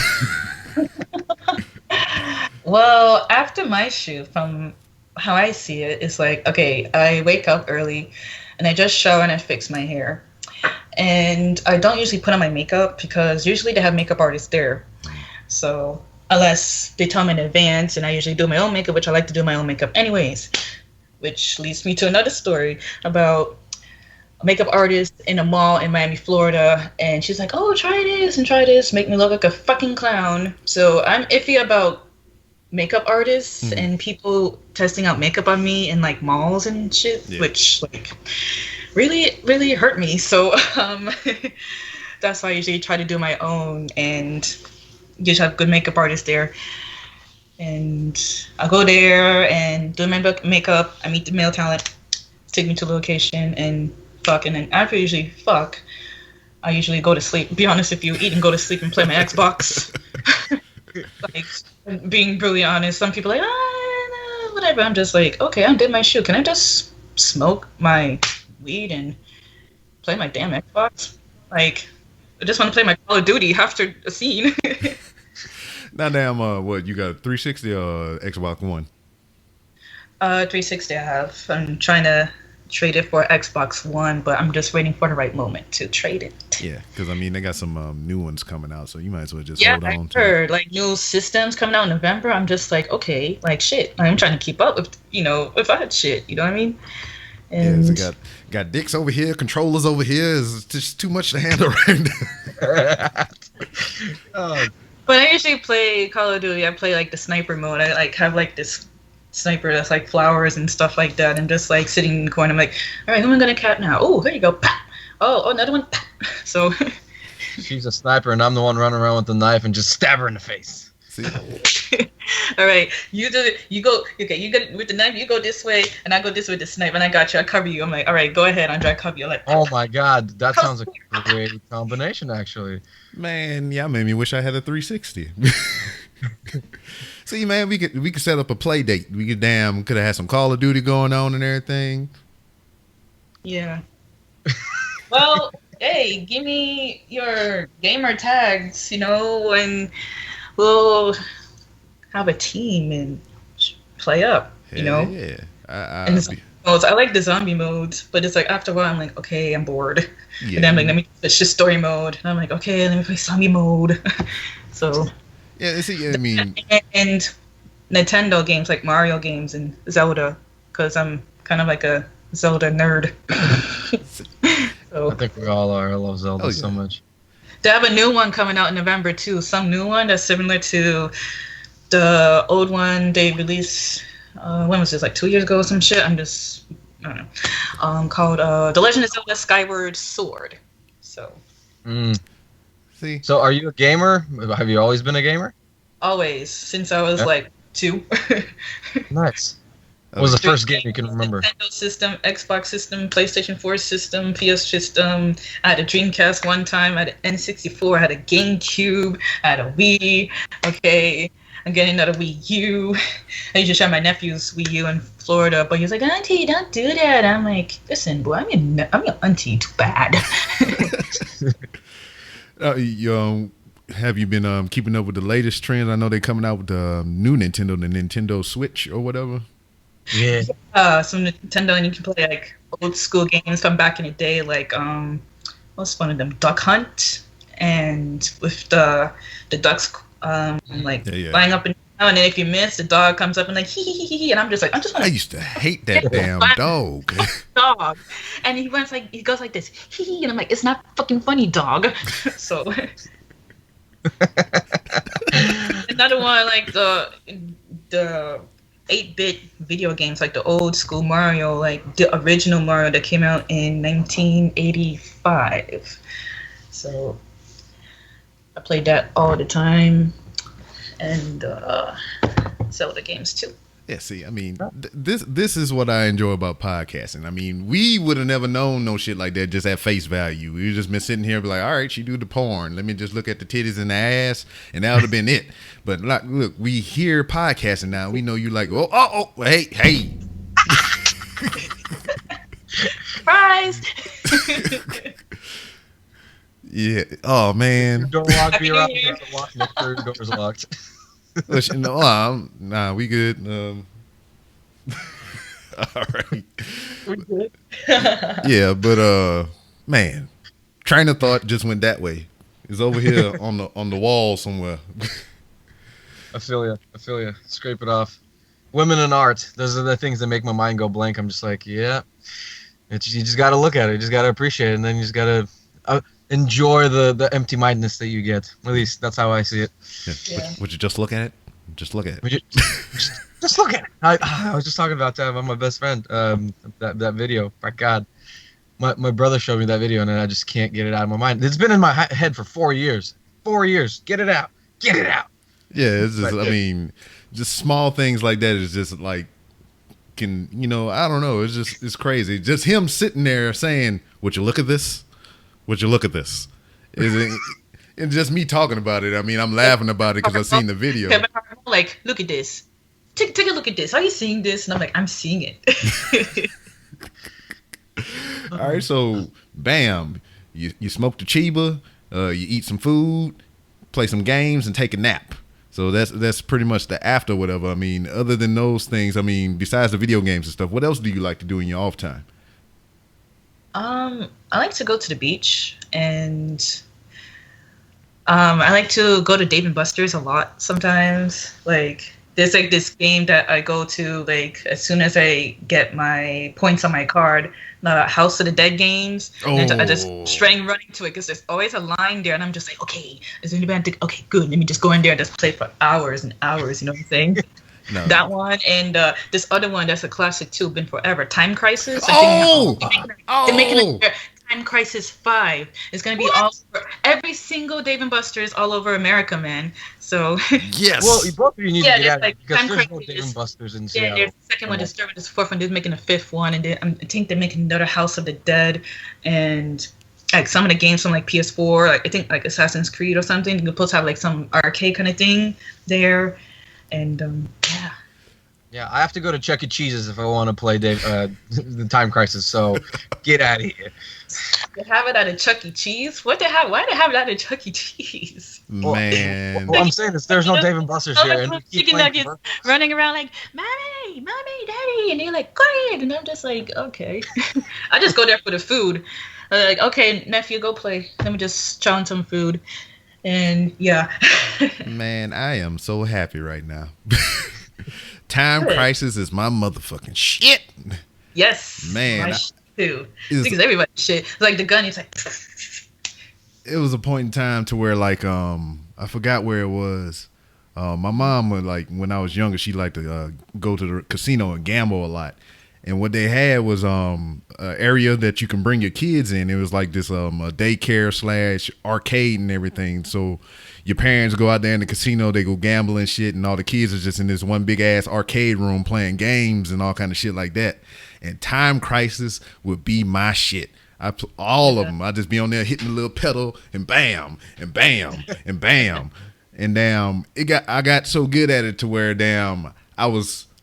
Well, after my shoot, from how I see it, it's like, okay, I wake up early, and I just shower and I fix my hair. And I don't usually put on my makeup because usually they have makeup artists there. So unless they tell me in advance, and I usually do my own makeup, which I like to do my own makeup anyways. Which leads me to another story about a makeup artist in a mall in Miami, Florida. And she's like, oh, try this and try this, make me look like a fucking clown. So I'm iffy about makeup artists and people testing out makeup on me in like malls and shit, which like really hurt me. So that's why I usually try to do my own, and usually have good makeup artists there. And I go there and do my makeup. I meet the male talent, take me to the location and fuck. And then after I usually fuck, I usually go to sleep. Be honest with you, eat and go to sleep and play my Xbox. Like, being brutally honest, some people are like, no, whatever. I'm just like, okay, I did my shoot. Can I just smoke my weed and play my damn Xbox. Like, I just want to play my Call of Duty after a scene. Now, damn, what you got? 360 or Xbox One? 360 I have. I'm trying to trade it for Xbox One, but I'm just waiting for the right moment to trade it. Yeah, because I mean they got some new ones coming out, so you might as well just Yeah, hold I on to it. heard like new systems coming out in November. I'm just like, okay, like shit. I'm trying to keep up with with that shit. You know what I mean? And Yeah, so got dicks over here, controllers over here. It's just too much to handle right now. Oh, but I usually play Call of Duty. I play like the sniper mode. I like have like this sniper that's like flowers and stuff like that, and just like sitting in the corner. I'm like, all right, who am I gonna cap now? Oh, here you go. Pop. Oh, another one. Pop. So. she's a sniper, and I'm the one running around with the knife and just stab her in the face. See? All right, you do it. You go. Okay, you go with the knife. You go this way, and I go this way with the snipe, and I got you. I cover you. I'm like, all right, go ahead, Andrey, I cover you. I'm like, Oh my god, that sounds like a great combination, actually. Man, y'all made me wish I had a 360. See, man, we could set up a play date. We could have had some Call of Duty going on and everything. yeah. Well, hey, give me your gamer tags, and we'll have a team and play up, Yeah. And the zombie modes, I like the zombie modes, but it's like after a while I'm like, okay, I'm bored. Yeah. And then I'm like, let me switch to story mode. And I'm like, okay, let me play zombie mode. So. Yeah, see, I mean, and Nintendo games like Mario games and Zelda, because I'm kind of like a Zelda nerd. So I think we all are. I love Zelda so much. they have a new one coming out in November too. Some new one that's similar to the old one they released. When was this? Like 2 years ago or some shit. I don't know. Called The Legend of Zelda: Skyward Sword. So. see. So, are you a gamer? Have you always been a gamer? Always, since I was like 2. Nice. What was the first game you can remember? Nintendo system, Xbox system, PlayStation 4 system, PS system. I had a Dreamcast one time. I had an N64. I had a GameCube. I had a Wii. Okay, I'm getting another Wii U. I used to share my nephew's Wii U in Florida, but he was like, "Auntie, don't do that." I'm like, "Listen, boy, I'm your auntie. Too bad." Have you been keeping up with the latest trends? I know they're coming out with the new Nintendo, the Nintendo Switch or whatever. Yeah. Some Nintendo, and you can play like old school games from back in the day, like what's one of them? Duck Hunt, and with the ducks flying up and down, and then if you miss, the dog comes up and like hee, and I'm just I used to hate that damn dog. Dog, and he goes like this hee, and I'm like, it's not fucking funny, dog. So another one like the 8-bit video games, like the old school Mario, like the original Mario that came out in 1985. So I played that all the time, and Zelda games too. Yeah, see, I mean, this is what I enjoy about podcasting. I mean, we would have never known no shit like that just at face value. We just been sitting here and be like, all right, she do the porn. Let me just look at the titties and the ass, and that would have been it. But like, look, we hear podcasting now. We know you like, oh, hey. Surprise! Yeah. Oh man. Door locked. Be around. Locked. Make sure your door's locked. Listen, nah, we good. All right. We're good. Yeah, but man, train of thought just went that way. It's over here on the wall somewhere. I feel you. Scrape it off. Women in art. Those are the things that make my mind go blank. I'm just like, yeah. You just got to look at it. You just got to appreciate it, and then you just got to enjoy the empty-mindedness that you get. At least that's how I see it. Yeah. Would you just look at it? Just look at it. Would you just look at it. I was just talking about that with my best friend. That video. My God, my brother showed me that video, and I just can't get it out of my mind. It's been in my head for 4 years. 4 years. Get it out. Get it out. Yeah, it's just. I mean, just small things like that is just like I don't know. It's crazy. Just him sitting there saying, "Would you look at this? Would you look at this?" And just me talking about it. I mean, I'm laughing about it because I've seen the video. Like, look at this. Take a look at this. Are you seeing this? And I'm like, I'm seeing it. All right, so bam, you smoke the chiba, you eat some food, play some games, and take a nap. So that's pretty much the after whatever. I mean, other than those things, I mean, besides the video games and stuff, what else do you like to do in your off time? I like to go to the beach, and I like to go to Dave and Buster's a lot sometimes. Like, there's like this game that I go to like as soon as I get my points on my card, the House of the Dead games. Oh. And I just straight running to it because there's always a line there, and I'm just like, okay, is anybody? Okay, good. Let me just go in there and just play for hours and hours. You know what I'm saying? No. That one and this other one that's a classic too, been forever. Time Crisis. They're making like Time Crisis 5. It's gonna be all over every single Dave and Buster's all over America, man. So yes. Well, both of you need to get out like because there's no Crisis. Dave and Buster's in Yeah, Seattle. there's the second one, there's third one, there's fourth one. They're making a fifth one, and I think they're making another House of the Dead, and like some of the games from like PS4, like I think like Assassin's Creed or something. You're supposed to have like some arcade kind of thing there, and yeah. Yeah, I have to go to Chuck E. Cheese's if I want to play the Time Crisis. So get out of here. They have it at a Chuck E. Cheese. What they have? Why they have it at a Chuck E. Cheese? Man. Well, I'm saying is there's no Dave and Buster's here, and you keep Chicken playing nuggets burgers. running around like, mommy, daddy, and they're like, go ahead, and I'm just like, okay. I just go there for the food. Like, okay, nephew, go play. Let me just chow on some food, and yeah. Man, I am so happy right now. Time Crisis is my motherfucking shit. Yes, Man, my shit too. is- Because everybody shit. Like the gun, it's like. It was a point in time to where like I forgot where it was. My mom would like when I was younger, she liked to go to the casino and gamble a lot. And what they had was an area that you can bring your kids in. It was like this a daycare / arcade and everything. So your parents go out there in the casino, they go gambling shit, and all the kids are just in this one big ass arcade room playing games and all kind of shit like that. And Time Crisis would be my shit. All of them. I just be on there hitting the little pedal and bam and bam and bam. And damn, I got so good at it to where damn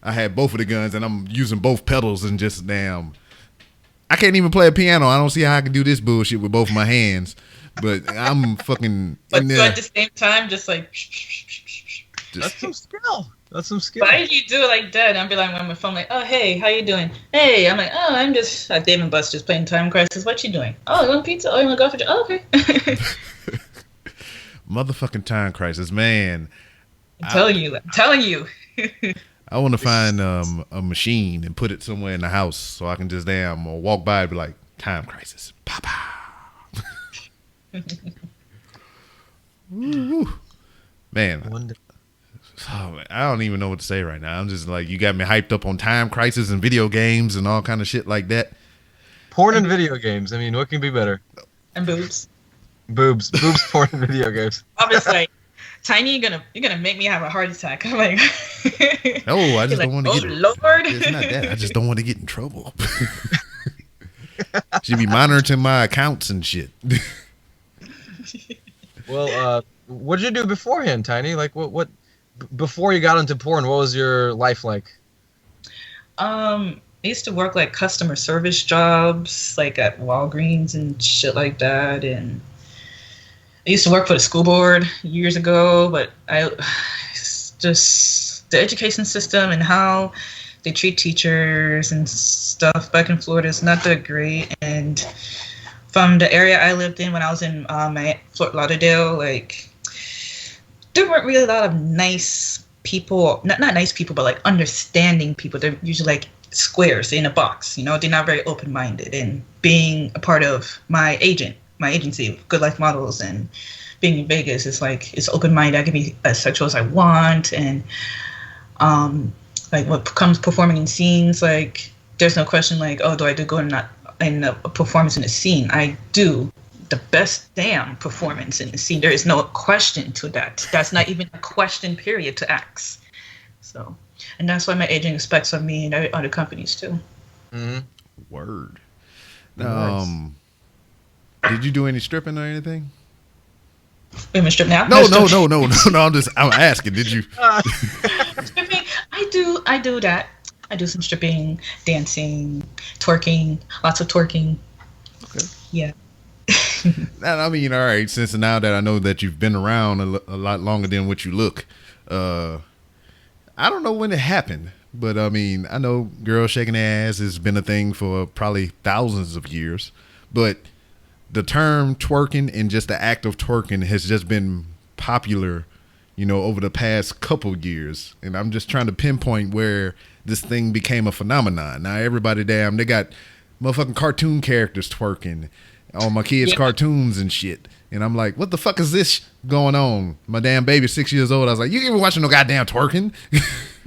I had both of the guns and I'm using both pedals and just damn. I can't even play a piano. I don't see how I can do this bullshit with both of my hands. But I'm fucking But in you there. at the same time, just like. That's some skill. That's some skill. Why do you do it like that? I'll be like on my phone, like, oh hey, how you doing? Hey, I'm like, oh, I'm just at Dave and Buster's playing Time Crisis. What you doing? Oh, you want pizza? Oh, you want to go for? Oh, okay. Motherfucking Time Crisis, man. I'm telling you. I want to find a machine and put it somewhere in the house so I can just damn walk by and be like, Time Crisis. Papa. Man. Oh, man, I don't even know what to say right now. I'm just like, you got me hyped up on Time Crisis and video games and all kind of shit like that. Porn and video games. I mean, what can be better? And boobs. Boobs, porn, and video games. I'm just like, Tiny, you're gonna make me have a heart attack. I'm like, No, I just don't want to oh get. Lord. It's not that. I just don't want to get in trouble. Should be monitoring my accounts and shit. Well, what did you do beforehand, Tiny? Like, what before you got into porn? What was your life like? I used to work like customer service jobs, like at Walgreens and shit like that, and I used to work for the school board years ago. But just the education system and how they treat teachers and stuff back in Florida is not that great. And from the area I lived in when I was in Fort Lauderdale, like there weren't really a lot of nice people, not nice people, but like understanding people. They're usually like squares in a box, you know. They're not very open-minded. And being a part of my agency, Good Life Models, and being in Vegas, it's like it's open-minded. I can be as sexual as I want, and like what comes performing in scenes, like there's no question like, oh, do I do good or not in a performance in a scene? I do the best damn performance in the scene. There is no question to that. That's not even a question period to ask. So, and that's what my agent expects of me and other companies too. Mm-hmm. Word. Nice. Did you do any stripping or anything? Women strip now? No. I'm asking. Did you? Stripping, I do that. I do some stripping, dancing, twerking, lots of twerking. Okay. Yeah. And I mean, all right. Since now that I know that you've been around a lot longer than what you look, I don't know when it happened, but I mean, I know girls shaking their ass has been a thing for probably thousands of years, but the term twerking and just the act of twerking has just been popular, over the past couple years. And I'm just trying to pinpoint where this thing became a phenomenon. Now everybody they got motherfucking cartoon characters twerking, all my kids' cartoons and shit. And I'm like, what the fuck is this going on? My damn baby's 6 years old. I was like, you ain't even watching no goddamn twerking.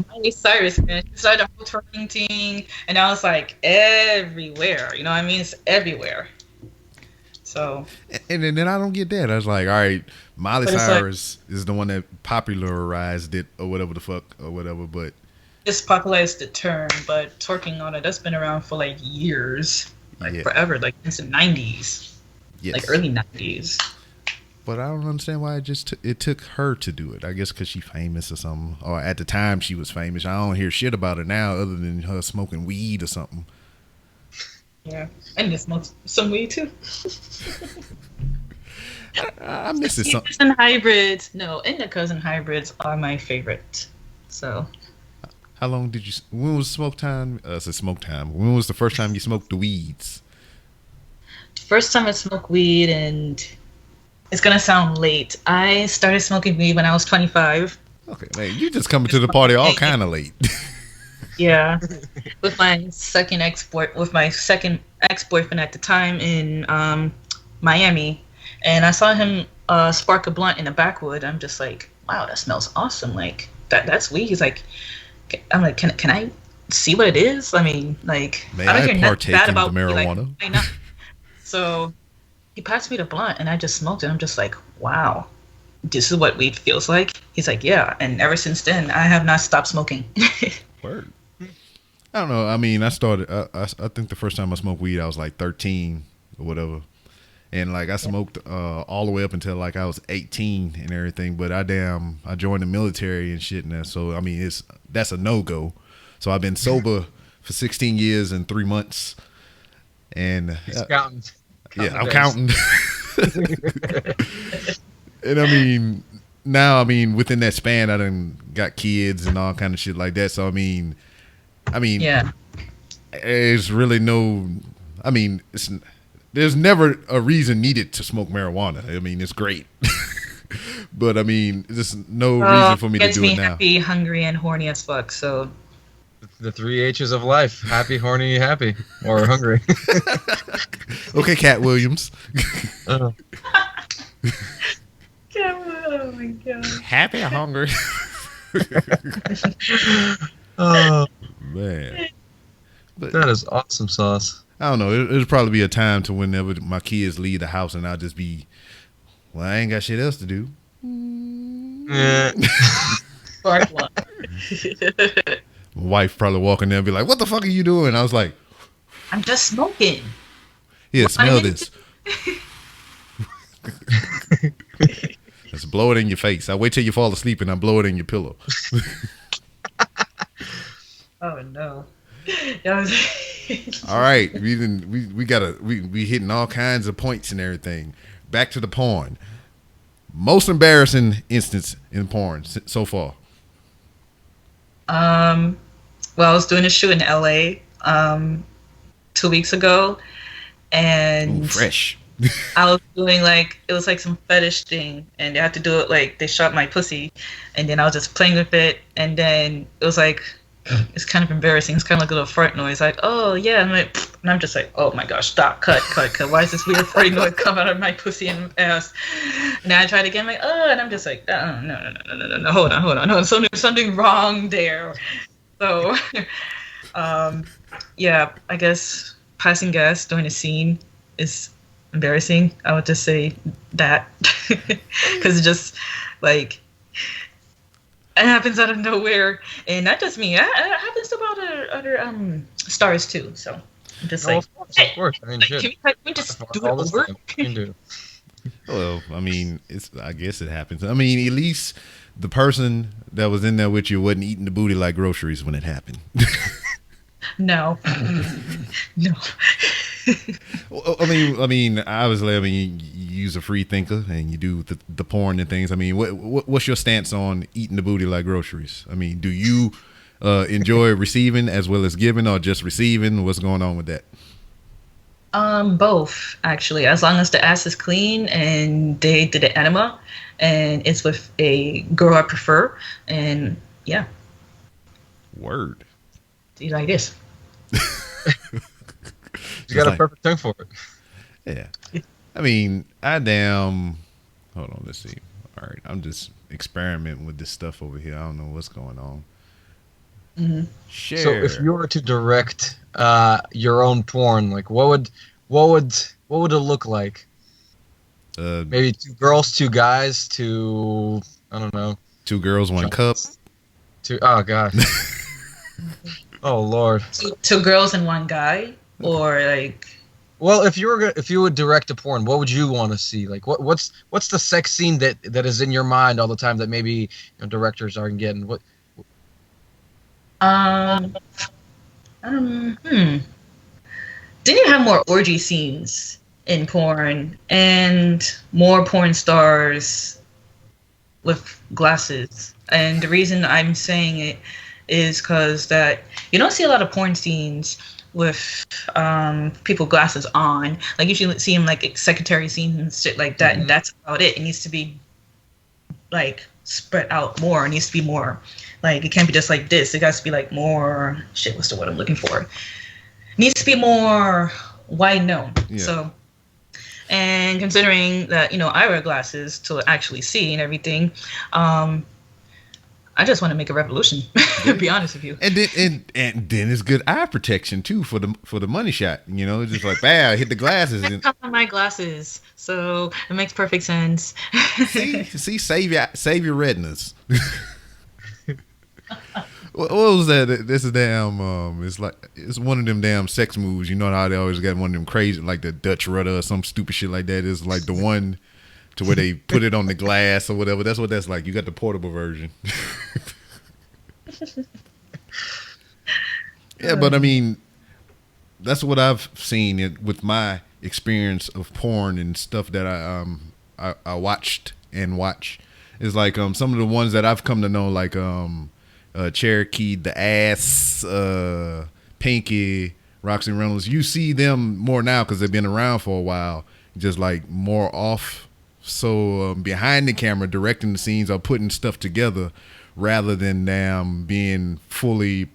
Miley Cyrus, man. She started the whole twerking thing, and I was like, everywhere. You know what I mean? It's everywhere. So. And then I don't get that. I was like, all right, Miley Cyrus is the one that popularized it or whatever the fuck or whatever, but. Just popularized the term, but twerking on it, that's been around for like years. Like forever, like since the 90s. Yes. Like early 90s. But I don't understand why it took her to do it. I guess because she's famous or something. Or at the time she was famous. I don't hear shit about her now other than her smoking weed or something. Yeah. I need to smoke some weed too. I miss it. And hybrids. No, indica and hybrids are my favorite. So. How long did you... When was smoke time? Smoke time. When was the first time you smoked the weeds? First time I smoked weed, and it's gonna sound late. I started smoking weed when I was 25. Okay, man, you just coming to the party all kind of late. Yeah, with my second ex-boyfriend at the time in Miami, and I saw him spark a blunt in the backwood. I'm just like, wow, that smells awesome. Like that's weed. He's like, I'm like, can I see what it is? I mean, like, I don't hear nothing bad about marijuana. Like, I know. So he passed me the blunt, and I just smoked it. I'm just like, wow, this is what weed feels like? He's like, yeah. And ever since then, I have not stopped smoking. Word. I don't know. I mean, I started, I think the first time I smoked weed, I was like 13 or whatever. And like I smoked all the way up until like I was 18 and everything. But I joined the military and shit. And so, I mean, that's a no-go. So I've been sober for 16 years and 3 months. And he's counting. Yeah, I'm counting. And I mean, now, within that span, I done got kids and all kind of shit like that. So, I mean, yeah, there's really there's never a reason needed to smoke marijuana. I mean, it's great. But, there's no reason for me to do it now. Happy, hungry, and horny as fuck, so... The 3 H's of life: happy, horny, happy, or hungry. Okay, Cat Williams. Oh my god. Happy or hungry? Oh man, but that is awesome sauce. I don't know. It'll probably be a time to whenever my kids leave the house and I'll just be, well, I ain't got shit else to do. Yeah. My wife probably walking there and be like, what the fuck are you doing? I was like, I'm just smoking. Yeah, smell this. Just blow it in your face. I wait till you fall asleep and I blow it in your pillow. Oh no. All right. We hitting all kinds of points and everything. Back to the porn. Most embarrassing instance in porn so far. Well, I was doing a shoot in LA 2 weeks ago, and fresh. I was doing it was like some fetish thing, and they had to do it like they shot my pussy, and then I was just playing with it, and then it was like, it's kind of embarrassing. It's kind of like a little fart noise, like, oh yeah, and I'm just like, oh my gosh, stop, cut. Why is this weird farting noise coming out of my pussy and ass? And then I tried again, like, oh, and I'm just like, oh, no, hold on, no, something wrong there. So, yeah, I guess passing gas during a scene is embarrassing. I would just say that, because it's just like, it happens out of nowhere, and not just me. It happens to other stars too. So I'm just like, of course. I mean, can we just do it over? Well, I guess it happens. At least the person that was in there with you wasn't eating the booty like groceries when it happened. No. No. Well, obviously, you use a free thinker and you do the porn and things. I mean, what's your stance on eating the booty like groceries? I mean, do you enjoy receiving as well as giving, or just receiving? What's going on with that? Both actually, as long as the ass is clean and they did an enema, and it's with a girl I prefer, and yeah, Word. do you like this? You got a perfect term for it. Yeah. I mean, hold on, let's see. All right, I'm just experimenting with this stuff over here. I don't know what's going on. Mm-hmm. Share. So if you were to direct your own porn, like what would it look like? Maybe 2 girls, 2 guys, 2, I don't know. 2 girls, 1 cup. 2, oh gosh. Oh Lord. Two girls and 1 guy, or like. Well, if you would direct a porn, what would you want to see? Like, what's the sex scene that is in your mind all the time that maybe directors aren't getting? What? Didn't you have more orgy scenes in porn and more porn stars with glasses? And the reason I'm saying it is because that you don't see a lot of porn scenes with people glasses on. Like usually see them like secretary scenes and shit like that, and that's about it. It needs to be like spread out more. It needs to be more like, it can't be just like this. It has to be like more shit. What's the word I'm looking for? It needs to be more wide known. Yeah. So, and considering that I wear glasses to actually see and everything, I just want to make a revolution. To be honest with you. And then it's good eye protection too for the money shot. It's just like, bam, hit the glasses. I come on my glasses, so it makes perfect sense. see, save your retinas. What was that? This is damn. It's one of them damn sex moves. You know how they always got one of them crazy, like the Dutch rudder or some stupid shit like that. It's like the one to where they put it on the glass or whatever. That's what that's like. You got the portable version. Yeah, but I mean, that's what I've seen with my experience of porn and stuff that I watched and watch. Is like some of the ones that I've come to know, like Cherokee, the Ass, Pinky, Roxy Reynolds. You see them more now because they've been around for a while. Just like more off, so behind the camera, directing the scenes or putting stuff together, rather than being fully,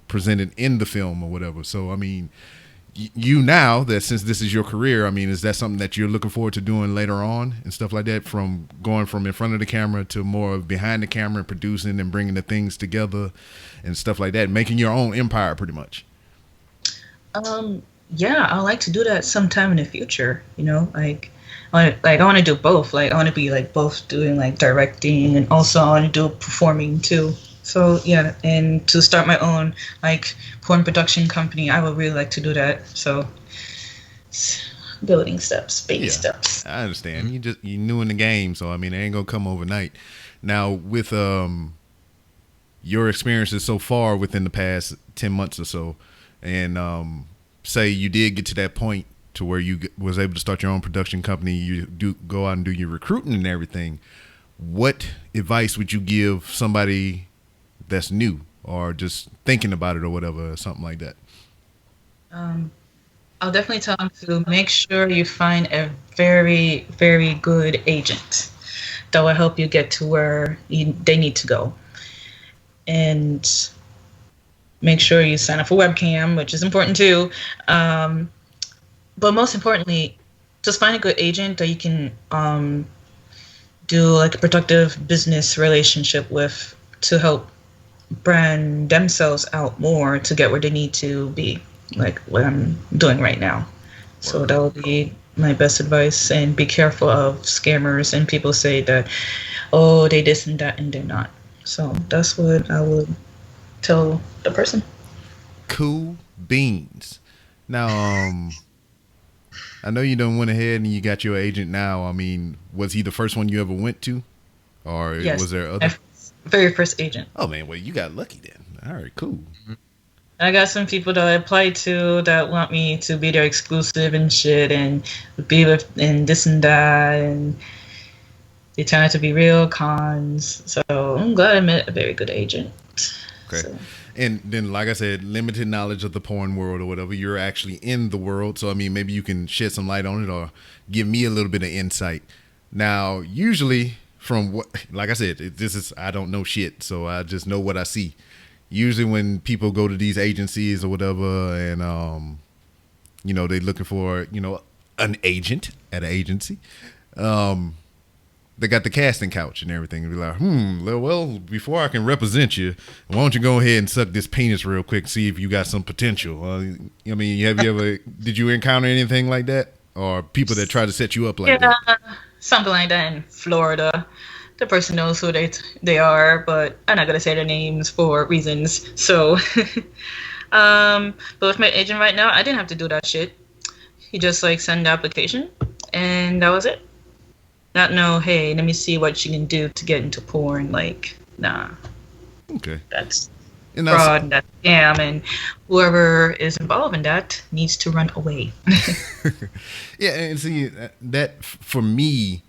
presented in the film or whatever. So I mean, you now that since this is your career, I mean, is that something that you're looking forward to doing later on and stuff like that, from going from in front of the camera to more behind the camera and producing and bringing the things together and stuff like that, making your own empire pretty much? Yeah, I like to do that sometime in the future. Like I want to do both. Like I want to be like both doing like directing, and also I want to do performing too. So yeah, and to start my own like porn production company, I would really like to do that. So building steps, baby steps. I understand. You new in the game, so I mean, it ain't gonna come overnight. Now with your experiences so far within the past 10 months or so, and say you did get to that point to where you was able to start your own production company, you do go out and do your recruiting and everything. What advice would you give somebody that's new or just thinking about it or whatever, or something like that? I'll definitely tell them to make sure you find a very, very good agent that will help you get to where they need to go. And make sure you sign up for webcam, which is important too. But most importantly, just find a good agent that you can do like a productive business relationship with to help brand themselves out more to get where they need to be, like what I'm doing right now. So that would be my best advice. And be careful of scammers and people say that, oh, they this and that, and they're not. So that's what I would tell the person. Cool beans. Now, I know you done went ahead and you got your agent now. I mean, was he the first one you ever went to, or yes, was there other? very first agent. Oh man, well you got lucky then. All right, cool. I got some people that I apply to that want me to be their exclusive and shit, and be with and this and that, and they turn out to be real cons. So I'm glad I met a very good agent. Okay. So And then, like I said, limited knowledge of the porn world or whatever. You're actually in the world, so I mean, maybe you can shed some light on it or give me a little bit of insight. Now, usually, from what, like I said, this is I don't know shit, so I just know what I see. Usually, when people go to these agencies or whatever, and they're looking for an agent at an agency. They got the casting couch and everything. And be like, well, before I can represent you, why don't you go ahead and suck this penis real quick, see if you got some potential. I mean, did you encounter anything like that? Or people that try to set you up like that? something like that in Florida. The person knows who they are, but I'm not gonna say their names for reasons. So, but with my agent right now, I didn't have to do that shit. He just like sent the application, and that was it. Not know, hey, let me see what you can do to get into porn. Like, nah. Okay. That's And fraud and that's scam, and whoever is involved in that needs to run away. yeah, and see, that for me,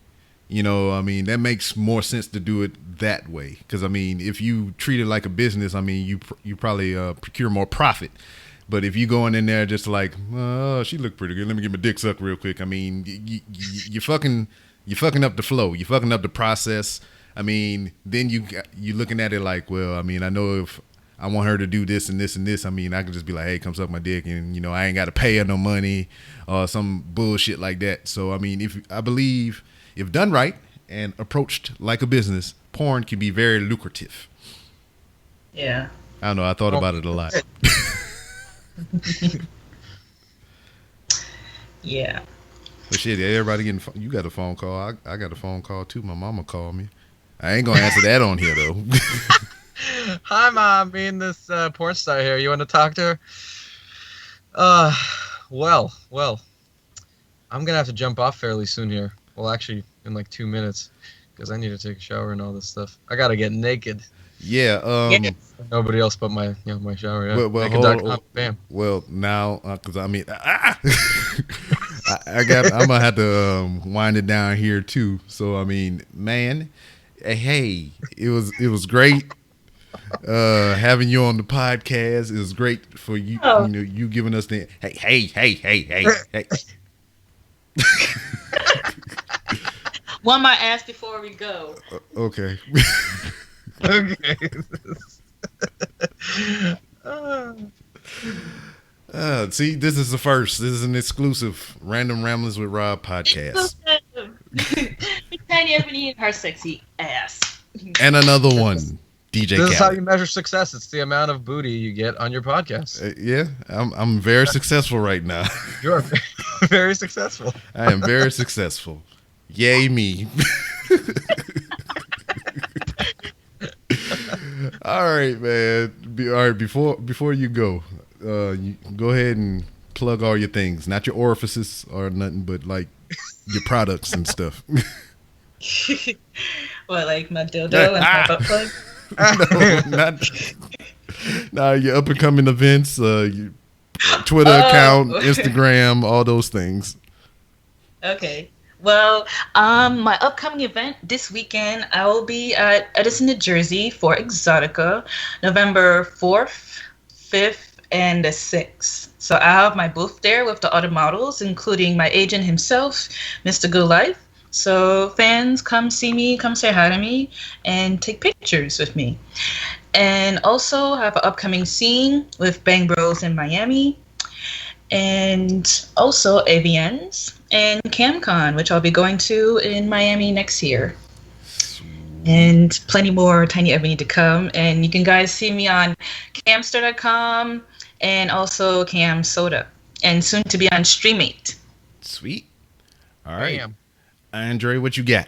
I mean, that makes more sense to do it that way. Because, I mean, if you treat it like a business, I mean, you probably procure more profit. But if you going in there just like, oh, she looked pretty good, let me get my dick sucked real quick. I mean, you're fucking up the flow. You're fucking up the process. I mean, then you're looking at it like, well, I mean, I know if I want her to do this and this and this, I mean, I can just be like, hey, come suck my dick, and I ain't got to pay her no money or some bullshit like that. So I mean, I believe if done right and approached like a business, porn can be very lucrative. Yeah. I don't know. I thought about it a lot. Yeah. But shit, everybody getting. You got a phone call. I got a phone call too. My mama called me. I ain't gonna answer that on here though. Hi, Mom. Me and this porn star here. You want to talk to her? Well. I'm gonna have to jump off fairly soon here. Well, actually, in like 2 minutes, because I need to take a shower and all this stuff. I gotta get naked. Yeah. Nobody else but my shower. Yeah. Well, Naked.com. Bam. Well, now, because I mean, I'm gonna have to wind it down here too. So I mean, man, hey, it was great having you on the podcast. It was great for you. Oh. You giving us the hey. One might ask before we go. Okay. Okay. See, this is the first. This is an exclusive Random Ramblings with Rob podcast. Tiny Ebony and her sexy ass. And another one, DJ This is how Khaled. you measure success. It's the amount of booty you get on your podcast. Yeah, I'm very successful right now. You're very successful. I am very successful. Yay me. All right, man. All right, before you go, you go ahead and plug all your things. Not your orifices or nothing, but like your products and stuff. What, like my dildo and my butt plug? No, your up and coming events, your Twitter account, Instagram, all those things. Okay. Well, my upcoming event this weekend, I will be at Edison, New Jersey for Exotica, November 4th, 5th, and the 6th. So I have my booth there with the other models, including my agent himself, Mr. Good Life. So fans, come see me, come say hi to me, and take pictures with me. And also have an upcoming scene with Bang Bros in Miami. And also AVNs and CamCon, which I'll be going to in Miami next year. And plenty more Tiny Ebony to come. And you can guys see me on camster.com and also Cam Soda. And soon to be on Streamate. Sweet. All right. Bam. Andrey, what you got?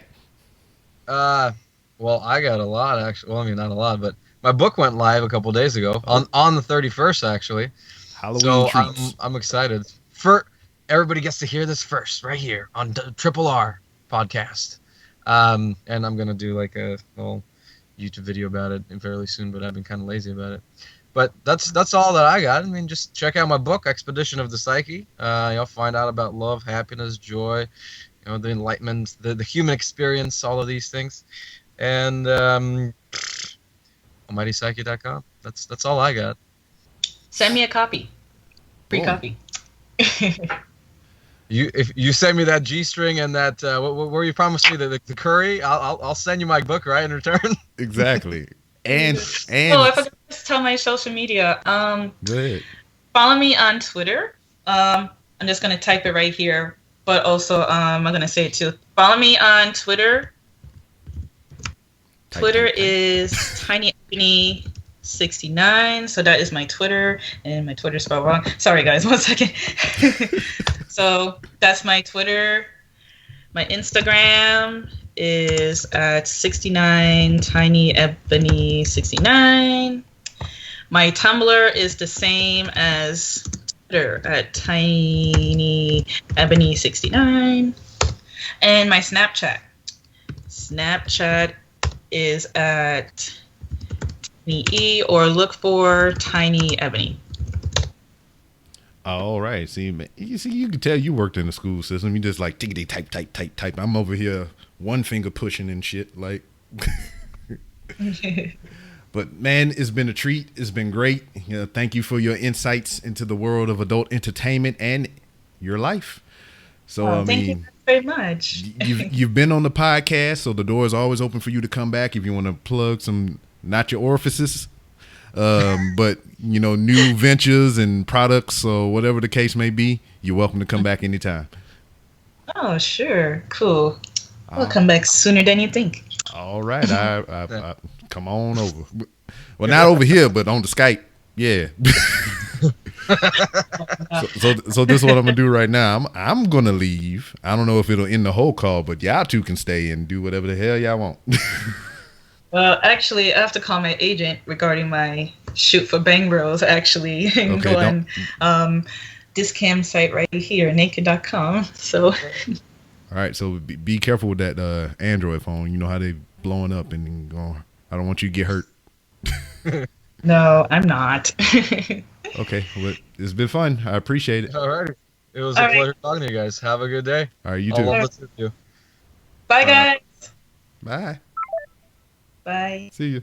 Well, I got a lot actually. Well, I mean, not a lot, but my book went live a couple days ago on the 31st actually. Halloween So treats. I'm excited. For everybody gets to hear this first right here on Triple R podcast. And I'm gonna do like a little YouTube video about it fairly soon, but I've been kind of lazy about it. But that's all that I got. I mean, just check out my book, Expedition of the Psyche. You'll find out about love, happiness, joy, the enlightenment, the human experience, all of these things. And almightypsyche.com. That's all I got. Send me a copy. Free Boom. copy. If you send me that G-string and that what you promised me, the curry, I'll send you my book right in return. Exactly. And Oh, I forgot to tell my social media. Go ahead. Follow me on Twitter. I'm just gonna type it right here, but also I'm gonna say it too. Follow me on Twitter. Twitter is tinyebony69. So that is my Twitter, and my Twitter spelled wrong. Sorry guys, 1 second. So that's my Twitter. My Instagram is at 69 tinyebony69. My Tumblr is the same as Twitter at tinyebony69. And my Snapchat is at Tiny E, or look for Tiny Ebony. All right. See, man, you can tell you worked in the school system. You just like tickety type. I'm over here one finger pushing and shit. Like, but man, it's been a treat. It's been great. Thank you for your insights into the world of adult entertainment and your life. So Thank you very much. you've been on the podcast, so the door is always open for you to come back if you want to plug some, not your orifices, but new ventures and products or whatever the case may be. You're welcome to come back anytime. Oh, sure. Cool. I'll come back sooner than you think. All right. I come on over. Well, not over here, but on the Skype. Yeah. So this is what I'm gonna do right now. I'm gonna leave. I don't know if it'll end the whole call, but y'all two can stay and do whatever the hell y'all want. Well, actually, I have to call my agent regarding my shoot for Bang Bros. Actually, and Okay, go on this cam site right here, naked.com. So. All right. So be careful with that Android phone. You know how they blowing up and going. I don't want you to get hurt. No, I'm not. Okay, well, it's been fun. I appreciate it. All right. It was a pleasure talking to you guys. Have a good day. All right, you too. I'll love listening to you. Bye, guys. Bye. Bye. See you.